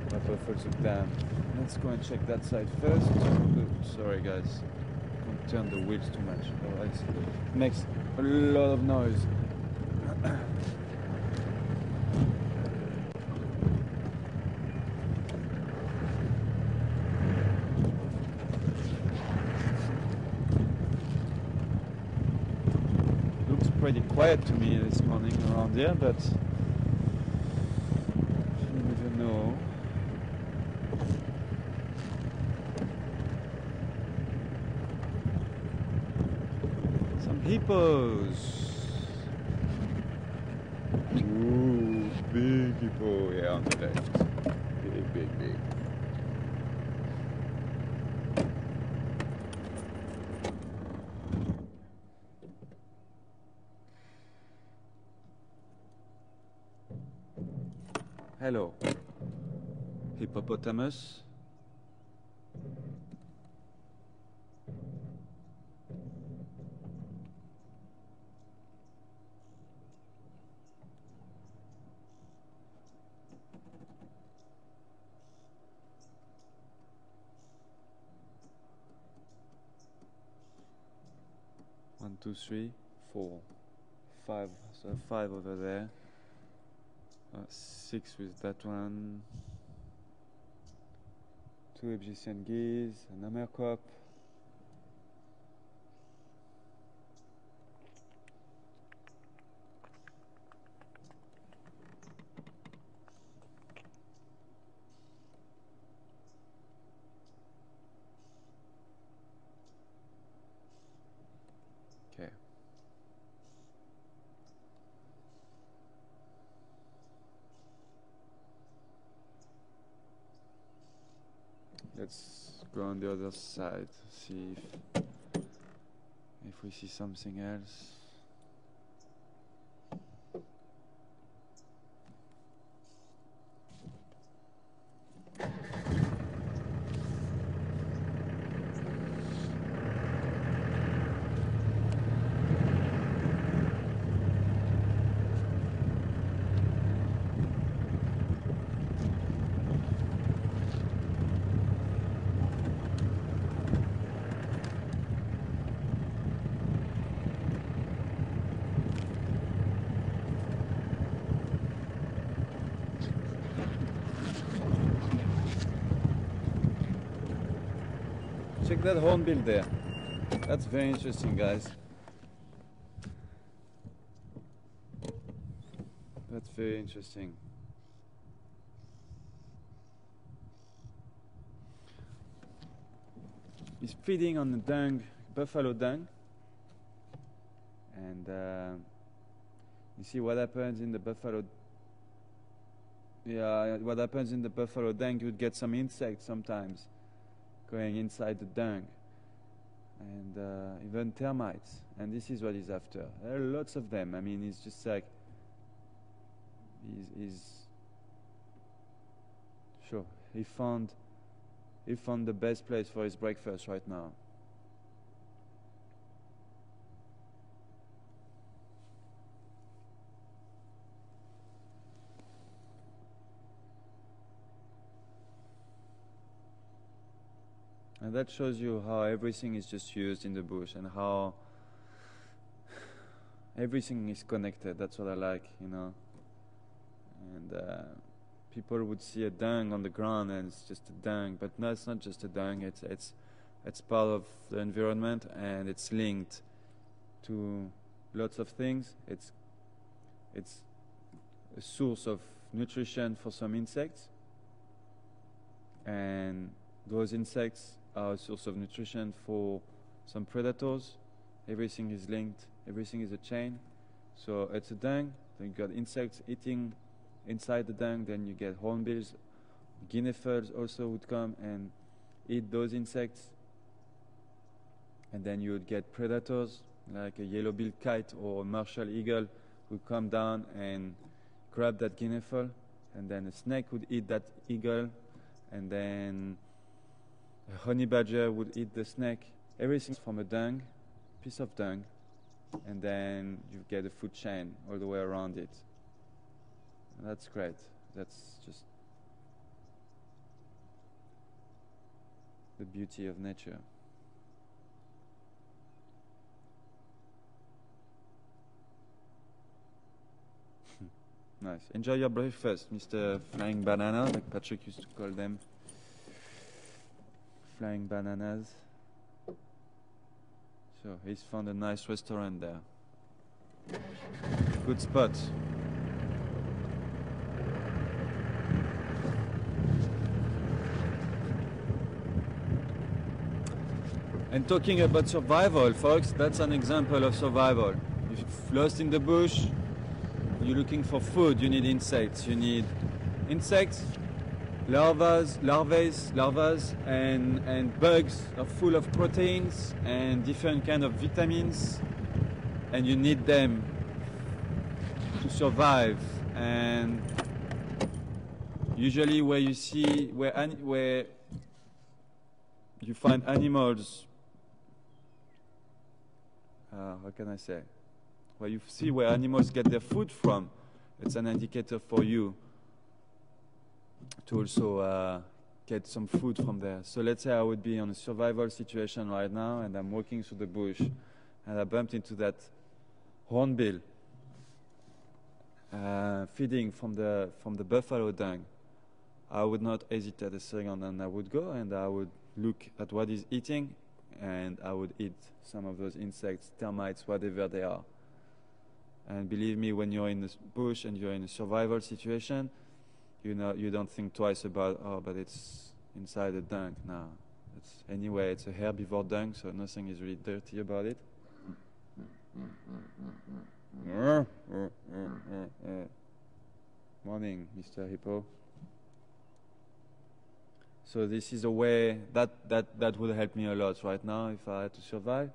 at Buffershoek Dam. Let's go and check that side first. Oops, sorry guys, turn the wheels too much, otherwise it makes a lot of noise. Looks pretty quiet to me this morning around here, but you never know. Hippos. Ooh, big hippo. Yeah, on the left. Big, big, big. Hello, hippopotamus. One, two, three, 4, 5. So 5 over there. 6 with that one. 2 Egyptian geese, an amercop. Okay. Let's go on the other side, see if we see something else. Check that hornbill there. That's very interesting, guys. That's very interesting. He's feeding on the dung, buffalo dung. And you see what happens in the buffalo. Yeah, what happens in the buffalo dung, you'd get some insects sometimes going inside the dung, and even termites, and this is what he's after. There are lots of them. I mean, he's just like, he's sure he found the best place for his breakfast right now. And that shows you how everything is just used in the bush, and how everything is connected. That's what I like, you know. And people would see a dung on the ground and it's just a dung, but no, it's not just a dung. It's part of the environment, and it's linked to lots of things. It's a source of nutrition for some insects, and those insects are a source of nutrition for some predators. Everything is linked. Everything is a chain. So it's a dung. Then you got insects eating inside the dung. Then you get hornbills. Guinea fowls also would come and eat those insects. And then you would get predators like a yellow-billed kite or a martial eagle would come down and grab that guinea fowl. And then a snake would eat that eagle. And then a honey badger would eat the snake. Everything from a dung, piece of dung, and then you get a food chain all the way around it. And that's great. That's just the beauty of nature. Nice. Enjoy your breakfast, Mr. Flying Banana, like Patrick used to call them. Flying bananas. So he's found a nice restaurant there. Good spot. And talking about survival, folks, that's an example of survival. If you're lost in the bush, you're looking for food, you need insects. You need insects, larvas, and bugs are full of proteins and different kind of vitamins, and you need them to survive. And usually where you see where you find animals, how can I say? Where you see where animals get their food from, it's an indicator for you to also get some food from there. So let's say I would be on a survival situation right now, and I'm walking through the bush, and I bumped into that hornbill feeding from the buffalo dung. I would not hesitate a second, and I would go and I would look at what he's eating, and I would eat some of those insects, termites, whatever they are. And believe me, when you're in the bush and you're in a survival situation, you don't think twice about, oh, but it's inside a dung. No, anyway, it's a herbivore dung, so nothing is really dirty about it. Morning, Mr. Hippo. So this is a way that would help me a lot right now if I had to survive.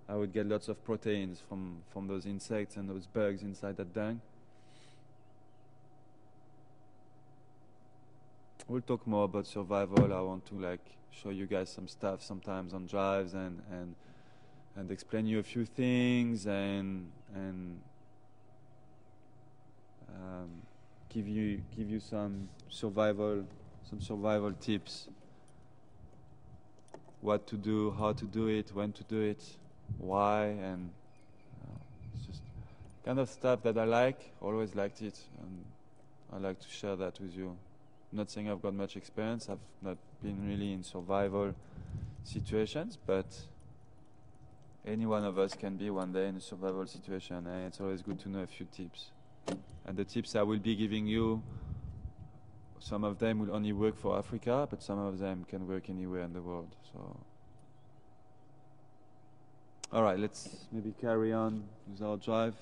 I would get lots of proteins from those insects and those bugs inside that dung. We'll talk more about survival. I want to show you guys some stuff sometimes on drives and explain you a few things and give you some survival tips. What to do, how to do it, when to do it, why, and it's just kind of stuff that I like, always liked it, and I like to share that with you. I'm not saying I've got much experience, I've not been really in survival situations, but any one of us can be one day in a survival situation, and it's always good to know a few tips. And the tips I will be giving you, some of them will only work for Africa, but some of them can work anywhere in the world. So, all right, let's maybe carry on with our drive.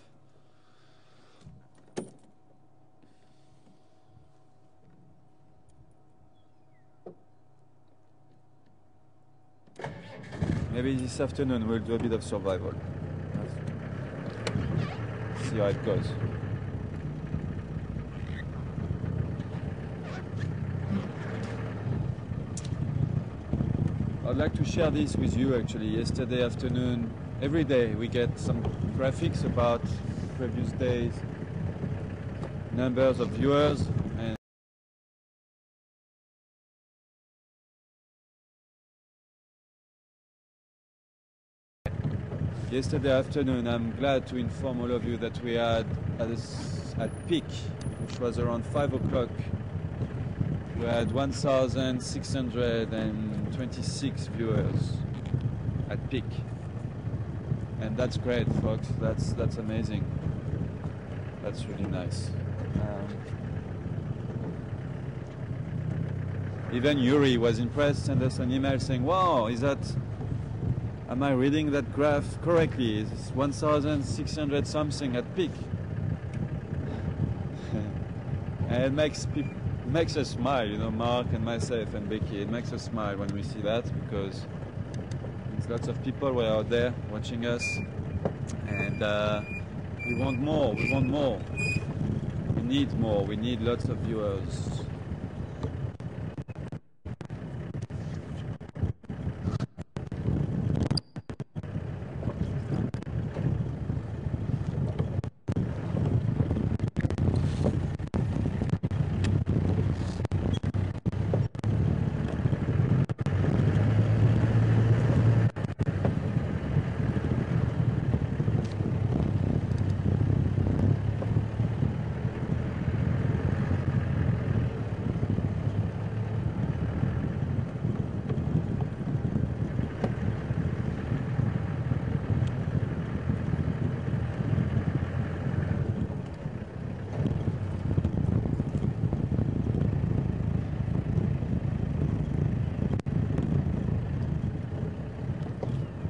Maybe this afternoon we'll do a bit of survival. See how it goes. I'd like to share this with you actually. Yesterday afternoon, every day we get some graphics about previous days, numbers of viewers, and yesterday afternoon I'm glad to inform all of you that we had at peak, which was around 5 o'clock, we had 1,626 viewers at peak, and that's great, folks. That's amazing. That's really nice. Even Yuri was impressed, sent us an email saying, "Wow, am I reading that graph correctly? It's 1,600 something at peak." And it makes us smile, you know, Mark and myself and Becky. It makes us smile when we see that, because there's lots of people who are out there watching us, and we want more. We want more. We need more. We need lots of viewers.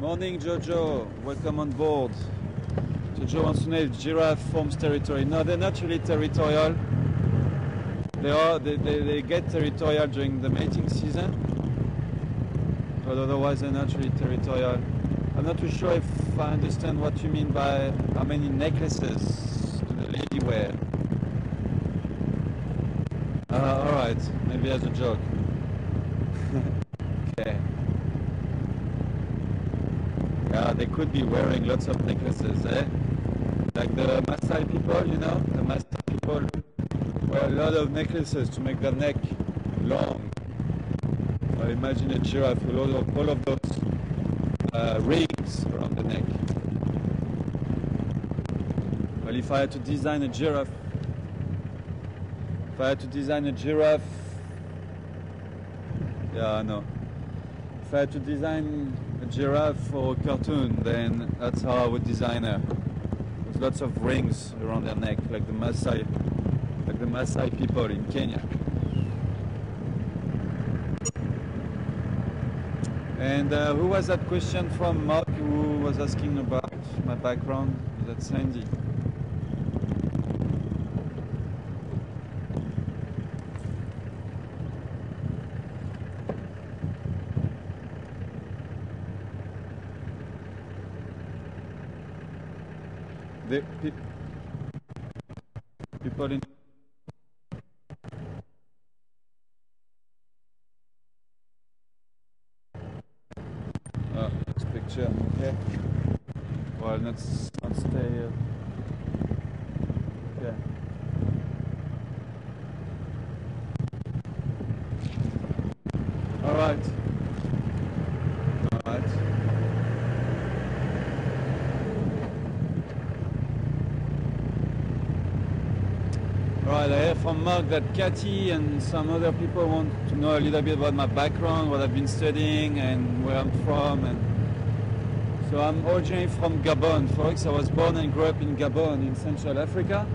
Morning, Jojo. Welcome on board. Jojo wants to know if giraffe forms territory. No, they're not really territorial. They get territorial during the mating season, but otherwise they're not really territorial. I'm not too sure if I understand what you mean by how many necklaces do the lady wear. Alright, maybe as a joke. Okay. Yeah, they could be wearing lots of necklaces, eh? Like the Maasai people, you know? The Maasai people wear a lot of necklaces to make their neck long. So imagine a giraffe with all of those rings around the neck. Well, if I had to design a giraffe, yeah, I know. If I had to design a giraffe for a cartoon, then that's how I would design her. With lots of rings around their neck, like the Maasai people in Kenya. And who was that question from? Mark, who was asking about my background? Was that Sandy? The people in this picture, okay. Well, let's not stay here. Okay. All right. Alright, I hear from Mark that Cathy and some other people want to know a little bit about my background, what I've been studying and where I'm from. And so I'm originally from Gabon, folks. I was born and grew up in Gabon in Central Africa.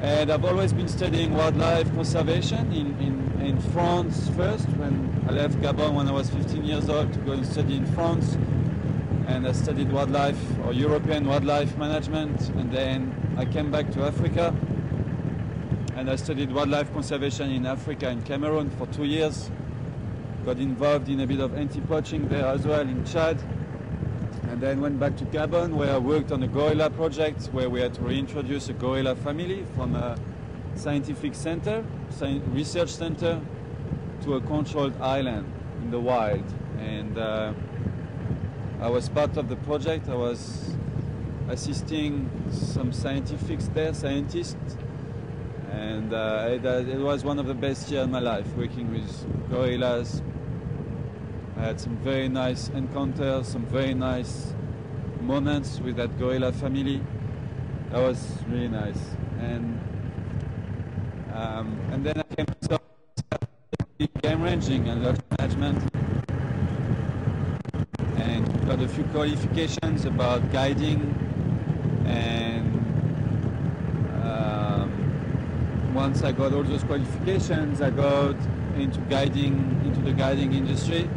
And I've always been studying wildlife conservation in France first, when I left Gabon when I was 15 years old to go and study in France. And I studied wildlife or European wildlife management, and then I came back to Africa. And I studied wildlife conservation in Africa, in Cameroon, for 2 years. Got involved in a bit of anti-poaching there as well in Chad. And then went back to Gabon, where I worked on a gorilla project, where we had to reintroduce a gorilla family from a scientific center, research center, to a controlled island in the wild. And I was part of the project. I was assisting some scientists there, and it was one of the best years of my life, working with gorillas. I had some very nice encounters, some very nice moments with that gorilla family. That was really nice. And then I came to game ranging and lodge management, and got a few qualifications about guiding. And once I got all those qualifications, I got into the guiding industry,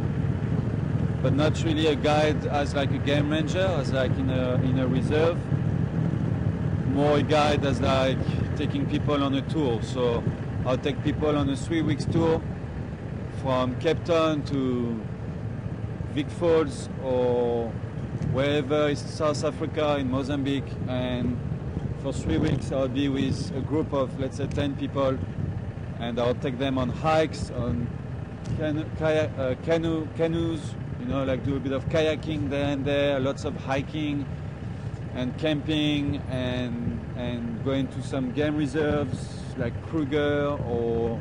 but not really a guide as like a game ranger, as like in a reserve. More a guide as like taking people on a tour. So I'll take people on a 3-week tour from Cape Town to Vic Falls or wherever in South Africa, in Mozambique, and for 3 weeks I'll be with a group of, let's say, 10 people, and I'll take them on hikes, on canoes, you know, like do a bit of kayaking there and there, lots of hiking and camping, and going to some game reserves like Kruger or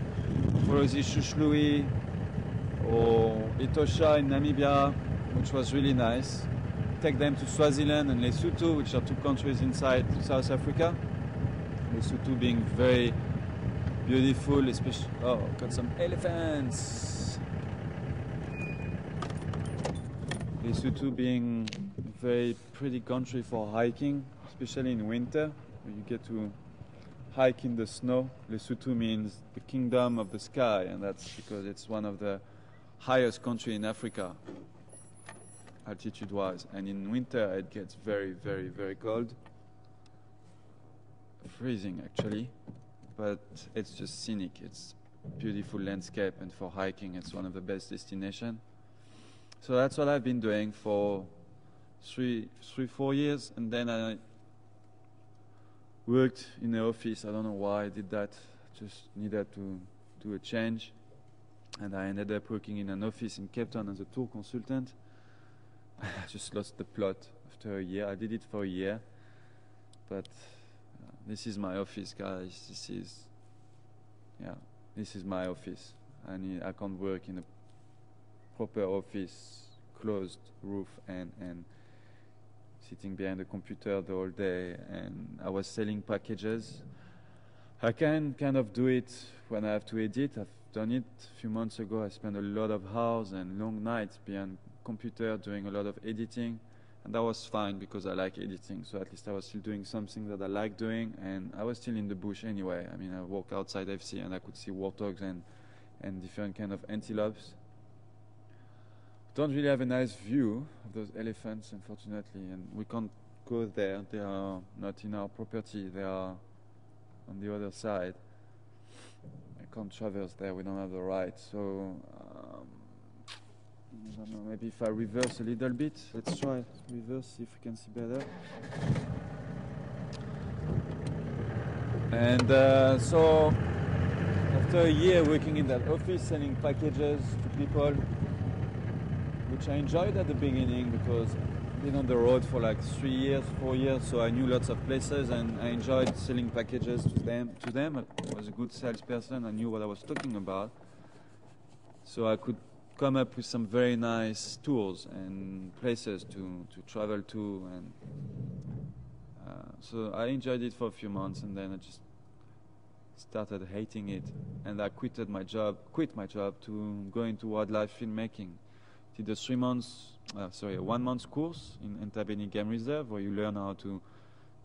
Forosi Shushului or Etosha in Namibia, which was really nice. Take them to Swaziland and Lesotho, which are 2 countries inside South Africa. Lesotho being very beautiful, especially, oh, got some elephants. Lesotho being a very pretty country for hiking, especially in winter, where you get to hike in the snow. Lesotho means the kingdom of the sky, and that's because it's one of the highest countries in Africa. altitude-wise, and in winter it gets very, very, very cold, freezing actually, but it's just scenic. It's beautiful landscape, and for hiking it's one of the best destinations. So that's what I've been doing for 4 years, and then I worked in the office. I don't know why I did that, just needed to do a change, and I ended up working in an office in Cape Town as a tour consultant. I just lost the plot after a year. I did it for a year, but this is my office, guys. This is my office. I can't work in a proper office, closed roof, and sitting behind a computer the whole day. And I was selling packages. I can kind of do it when I have to edit. I've done it a few months ago. I spent a lot of hours and long nights behind computer doing a lot of editing, and that was fine because I like editing. So at least I was still doing something that I like doing, and I was still in the bush anyway. I mean, I walk outside FC and I could see warthogs and different kind of antelopes. Don't really have a nice view of those elephants, unfortunately, and we can't go there. They are not in our property. They are on the other side. I can't traverse there. We don't have the right. So I don't know. Maybe if I reverse a little bit. Let's try reverse. See if we can see better. And so after a year working in that office selling packages to people, which I enjoyed at the beginning because I've been on the road for like 3 years, 4 years, so I knew lots of places and I enjoyed selling packages to them. I was a good salesperson. I knew what I was talking about. So I could come up with some very nice tours and places to travel to, and so I enjoyed it for a few months, and then I just started hating it, and I quit my job to go into wildlife filmmaking. Did a 1 month course in Entabeni Game Reserve where you learn how to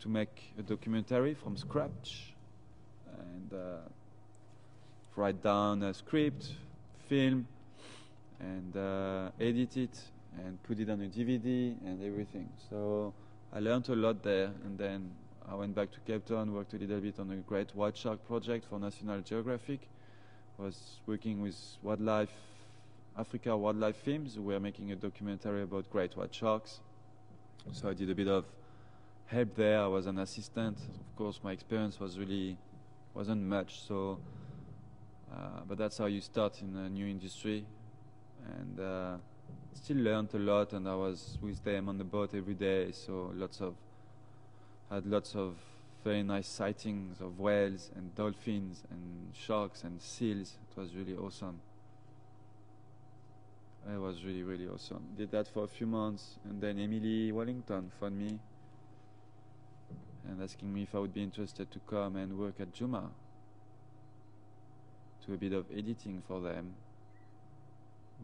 make a documentary from scratch and write down a script, film, and edit it and put it on a DVD and everything. So I learned a lot there, and then I went back to Cape Town, worked a little bit on a great white shark project for National Geographic. Was working with Africa Wildlife Films. We were making a documentary about great white sharks. So I did a bit of help there. I was an assistant. Of course, my experience wasn't much. So, but that's how you start in a new industry. And still learned a lot. And I was with them on the boat every day. So had lots of very nice sightings of whales and dolphins and sharks and seals. It was really awesome. It was really, really awesome. Did that for a few months, and then Emily Wellington phoned me and asking me if I would be interested to come and work at Juma, do a bit of editing for them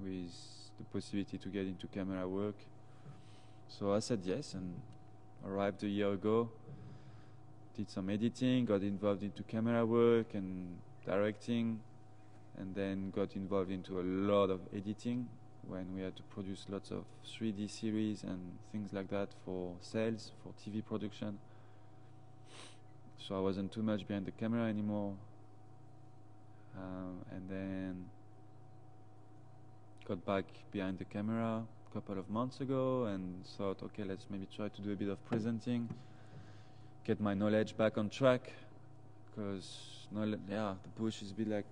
with the possibility to get into camera work. So I said yes and arrived a year ago, did some editing, got involved into camera work and directing, and then got involved into a lot of editing when we had to produce lots of 3D series and things like that for sales, for TV production. So I wasn't too much behind the camera anymore. And then got back behind the camera a couple of months ago and thought, okay, let's maybe try to do a bit of presenting, get my knowledge back on track, because the bush is a bit like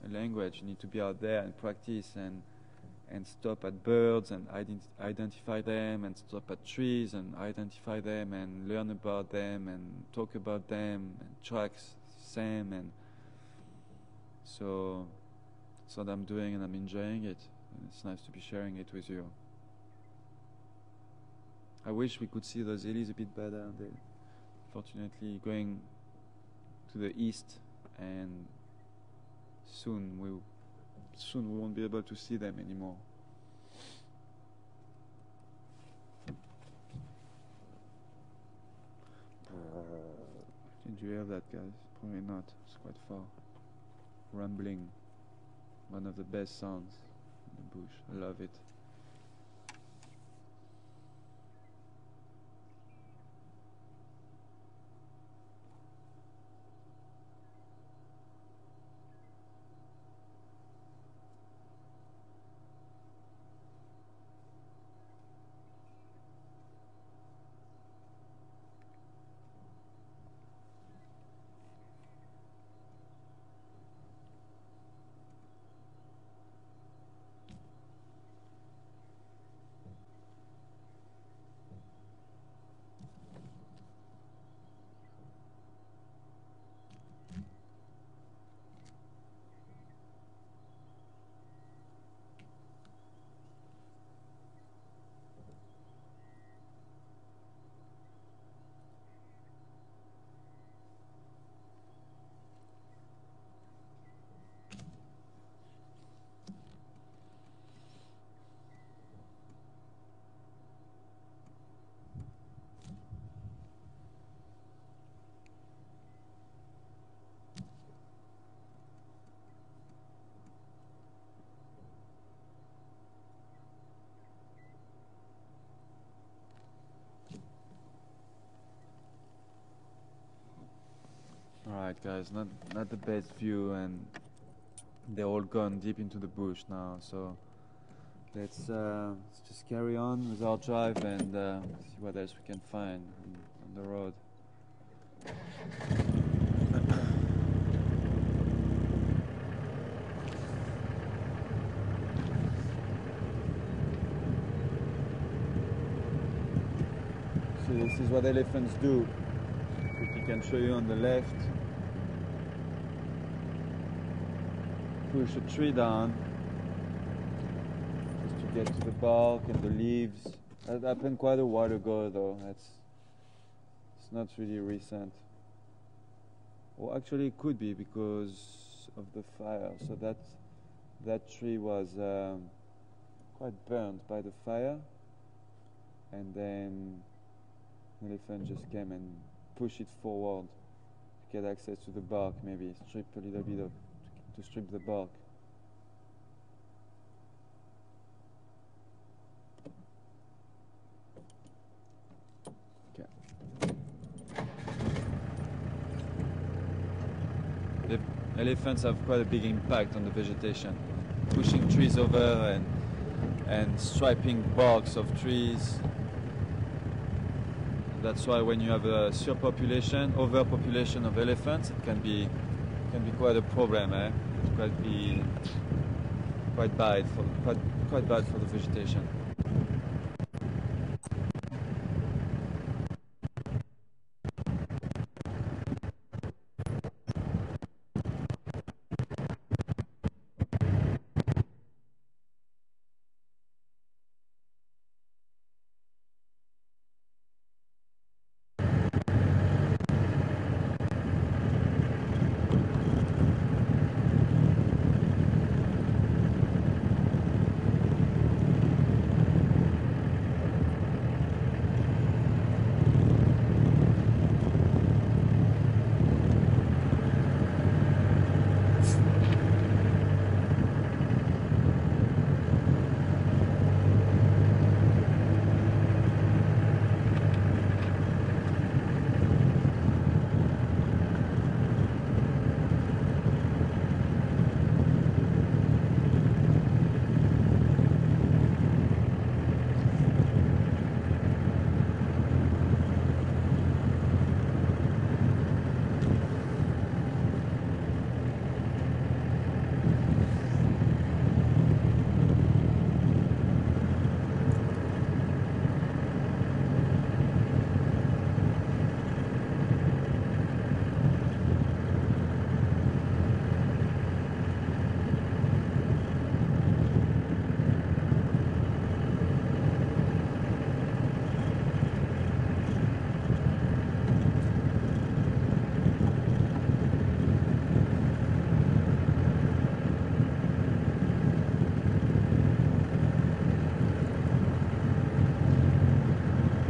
a language. You need to be out there and practice and stop at birds and identify them, and stop at trees and identify them and learn about them and talk about them, and tracks same. And so that's what I'm doing, and I'm enjoying it, and it's nice to be sharing it with you. I wish we could see those lilies a bit better. They're fortunately going to the east, and soon we won't be able to see them anymore. Did you hear that, guys? Probably not. It's quite far. Rumbling. One of the best sounds in the bush. I love it. guys. Not the best view, and they're all gone deep into the bush now. So let's just carry on with our drive and see what else we can find on the road. So this is what elephants do. Quickly can show you on the left. Push a tree down just to get to the bark and the leaves. That happened quite a while ago though. It's not really recent. Or actually it could be because of the fire. So that tree was quite burnt by the fire, and then the elephant just came and pushed it forward to get access to the bark, maybe strip a little bit to strip the bark. Okay. The elephants have quite a big impact on the vegetation, pushing trees over and striping barks of trees. That's why when you have a overpopulation of elephants, it can be quite a problem. It can be quite bad for the vegetation.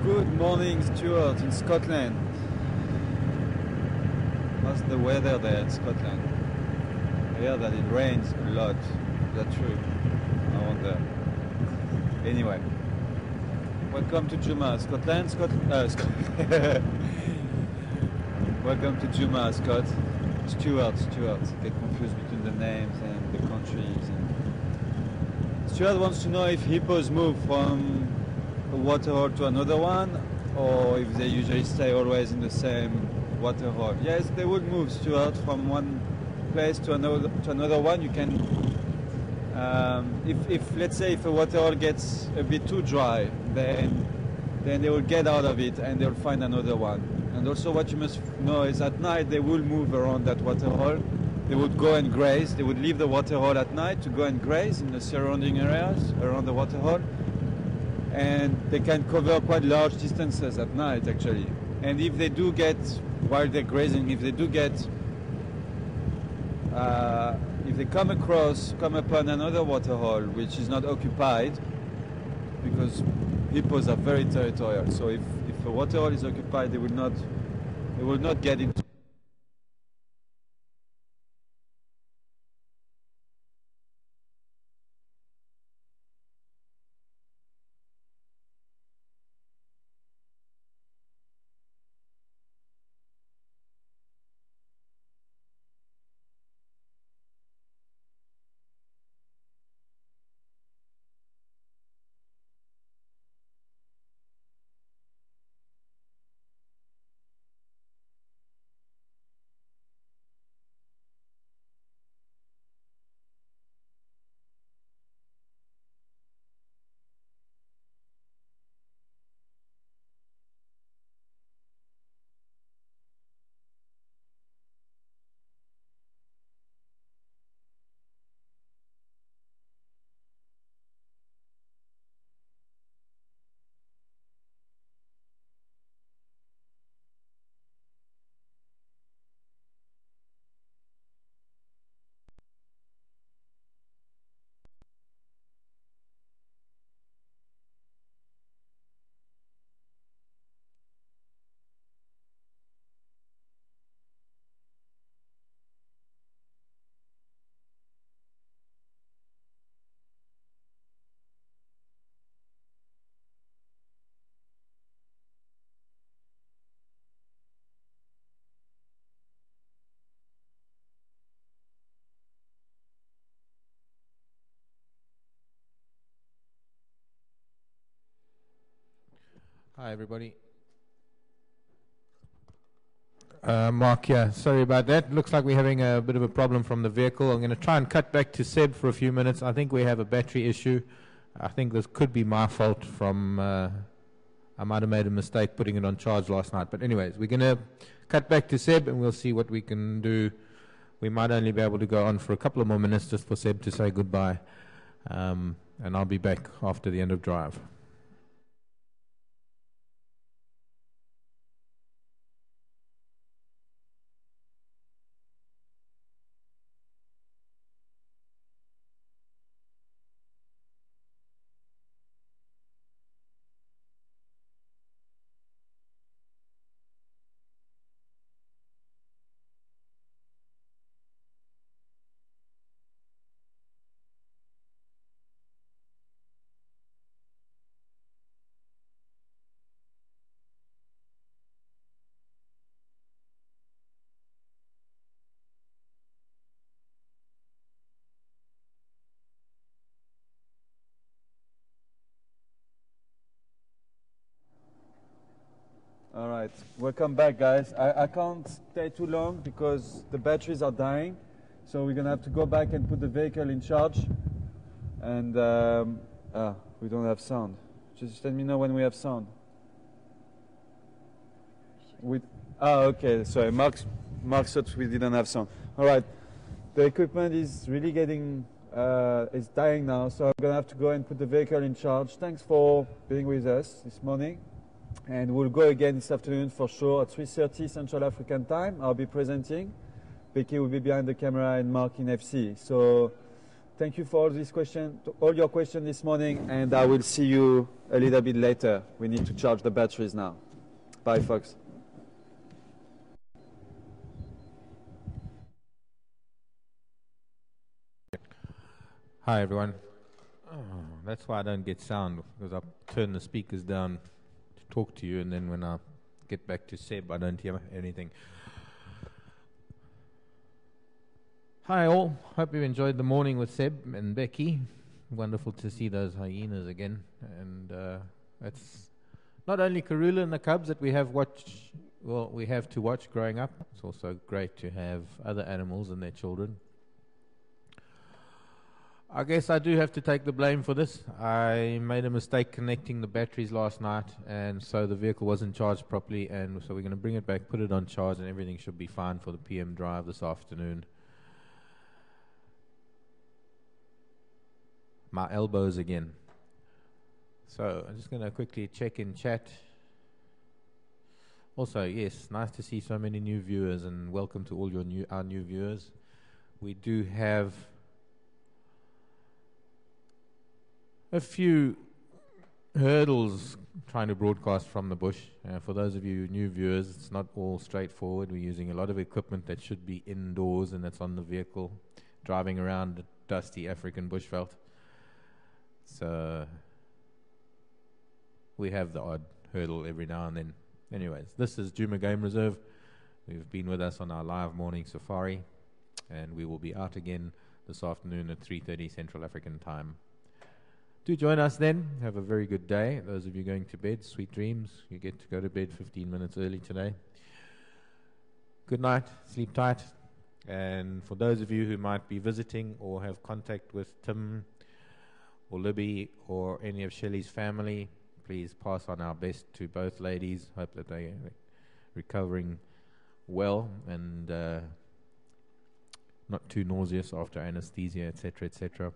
Good morning, Stuart, in Scotland. How's the weather there in Scotland? I hear that it rains a lot. Is that true? I wonder. Anyway, welcome to Juma, Scotland. Welcome to Juma, Scott. Stuart. Get confused between the names and the countries. Stuart wants to know if hippos move from a waterhole to another one, or if they usually stay always in the same waterhole. Yes, they would move, Stuart, from one place to another one. You can, if let's say if a waterhole gets a bit too dry, then they will get out of it and they'll find another one. And also what you must know is at night they will move around that waterhole. They would go and graze. They would leave the waterhole at night to go and graze in the surrounding areas around the waterhole. And they can cover quite large distances at night, actually. And if they do get, while they're grazing, if they come upon another waterhole which is not occupied, because hippos are very territorial, so if a waterhole is occupied, they will not get into. Hi, everybody. Mark, yeah, sorry about that. Looks like we're having a bit of a problem from the vehicle. I'm going to try and cut back to Seb for a few minutes. I think we have a battery issue. I think this could be my fault from, I might have made a mistake putting it on charge last night. But anyways, we're going to cut back to Seb and we'll see what we can do. We might only be able to go on for a couple of more minutes just for Seb to say goodbye. And I'll be back after the end of drive. All right, welcome back, guys. I can't stay too long because the batteries are dying, so we're gonna have to go back and put the vehicle in charge. And we don't have sound. Just let me know when we have sound. Okay. Sorry, Mark thought we didn't have sound. All right, the equipment is really getting is dying now, so I'm gonna have to go and put the vehicle in charge. Thanks for being with us this morning. And we'll go again this afternoon for sure at 3:30 Central African time. I'll be presenting. Becky will be behind the camera and Mark in FC. So thank you for all your questions this morning, and I will see you a little bit later. We need to charge the batteries now. Bye, folks. Hi, everyone. Oh, that's why I don't get sound, because I turn the speakers down to talk to you, and then when I get back to Seb, I don't hear anything. Hi, all. Hope you enjoyed the morning with Seb and Becky. Wonderful to see those hyenas again. And it's not only Karula and the cubs that we have to watch growing up. It's also great to have other animals and their children. I guess I do have to take the blame for this. I made a mistake connecting the batteries last night, and so the vehicle wasn't charged properly, and so we're going to bring it back, put it on charge, and everything should be fine for the PM drive this afternoon. My elbows again. So I'm just going to quickly check in chat. Also, yes, nice to see so many new viewers, and welcome to all our new viewers. We do have a few hurdles trying to broadcast from the bush. For those of you new viewers, it's not all straightforward. We're using a lot of equipment that should be indoors and that's on the vehicle, driving around the dusty African bushveld. So we have the odd hurdle every now and then. Anyways, this is Djuma Game Reserve. You've been with us on our live morning safari, and we will be out again this afternoon at 3:30 Central African time. Do join us then. Have a very good day. Those of you going to bed, sweet dreams. You get to go to bed 15 minutes early today. Good night. Sleep tight. And for those of you who might be visiting or have contact with Tim or Libby or any of Shelley's family, please pass on our best to both ladies. Hope that they are recovering well and not too nauseous after anesthesia, etc., etc.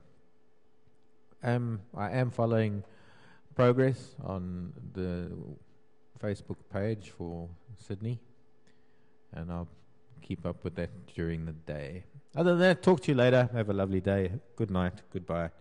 I am following progress on the Facebook page for Sydney, and I'll keep up with that during the day. Other than that, talk to you later. Have a lovely day. Good night. Goodbye.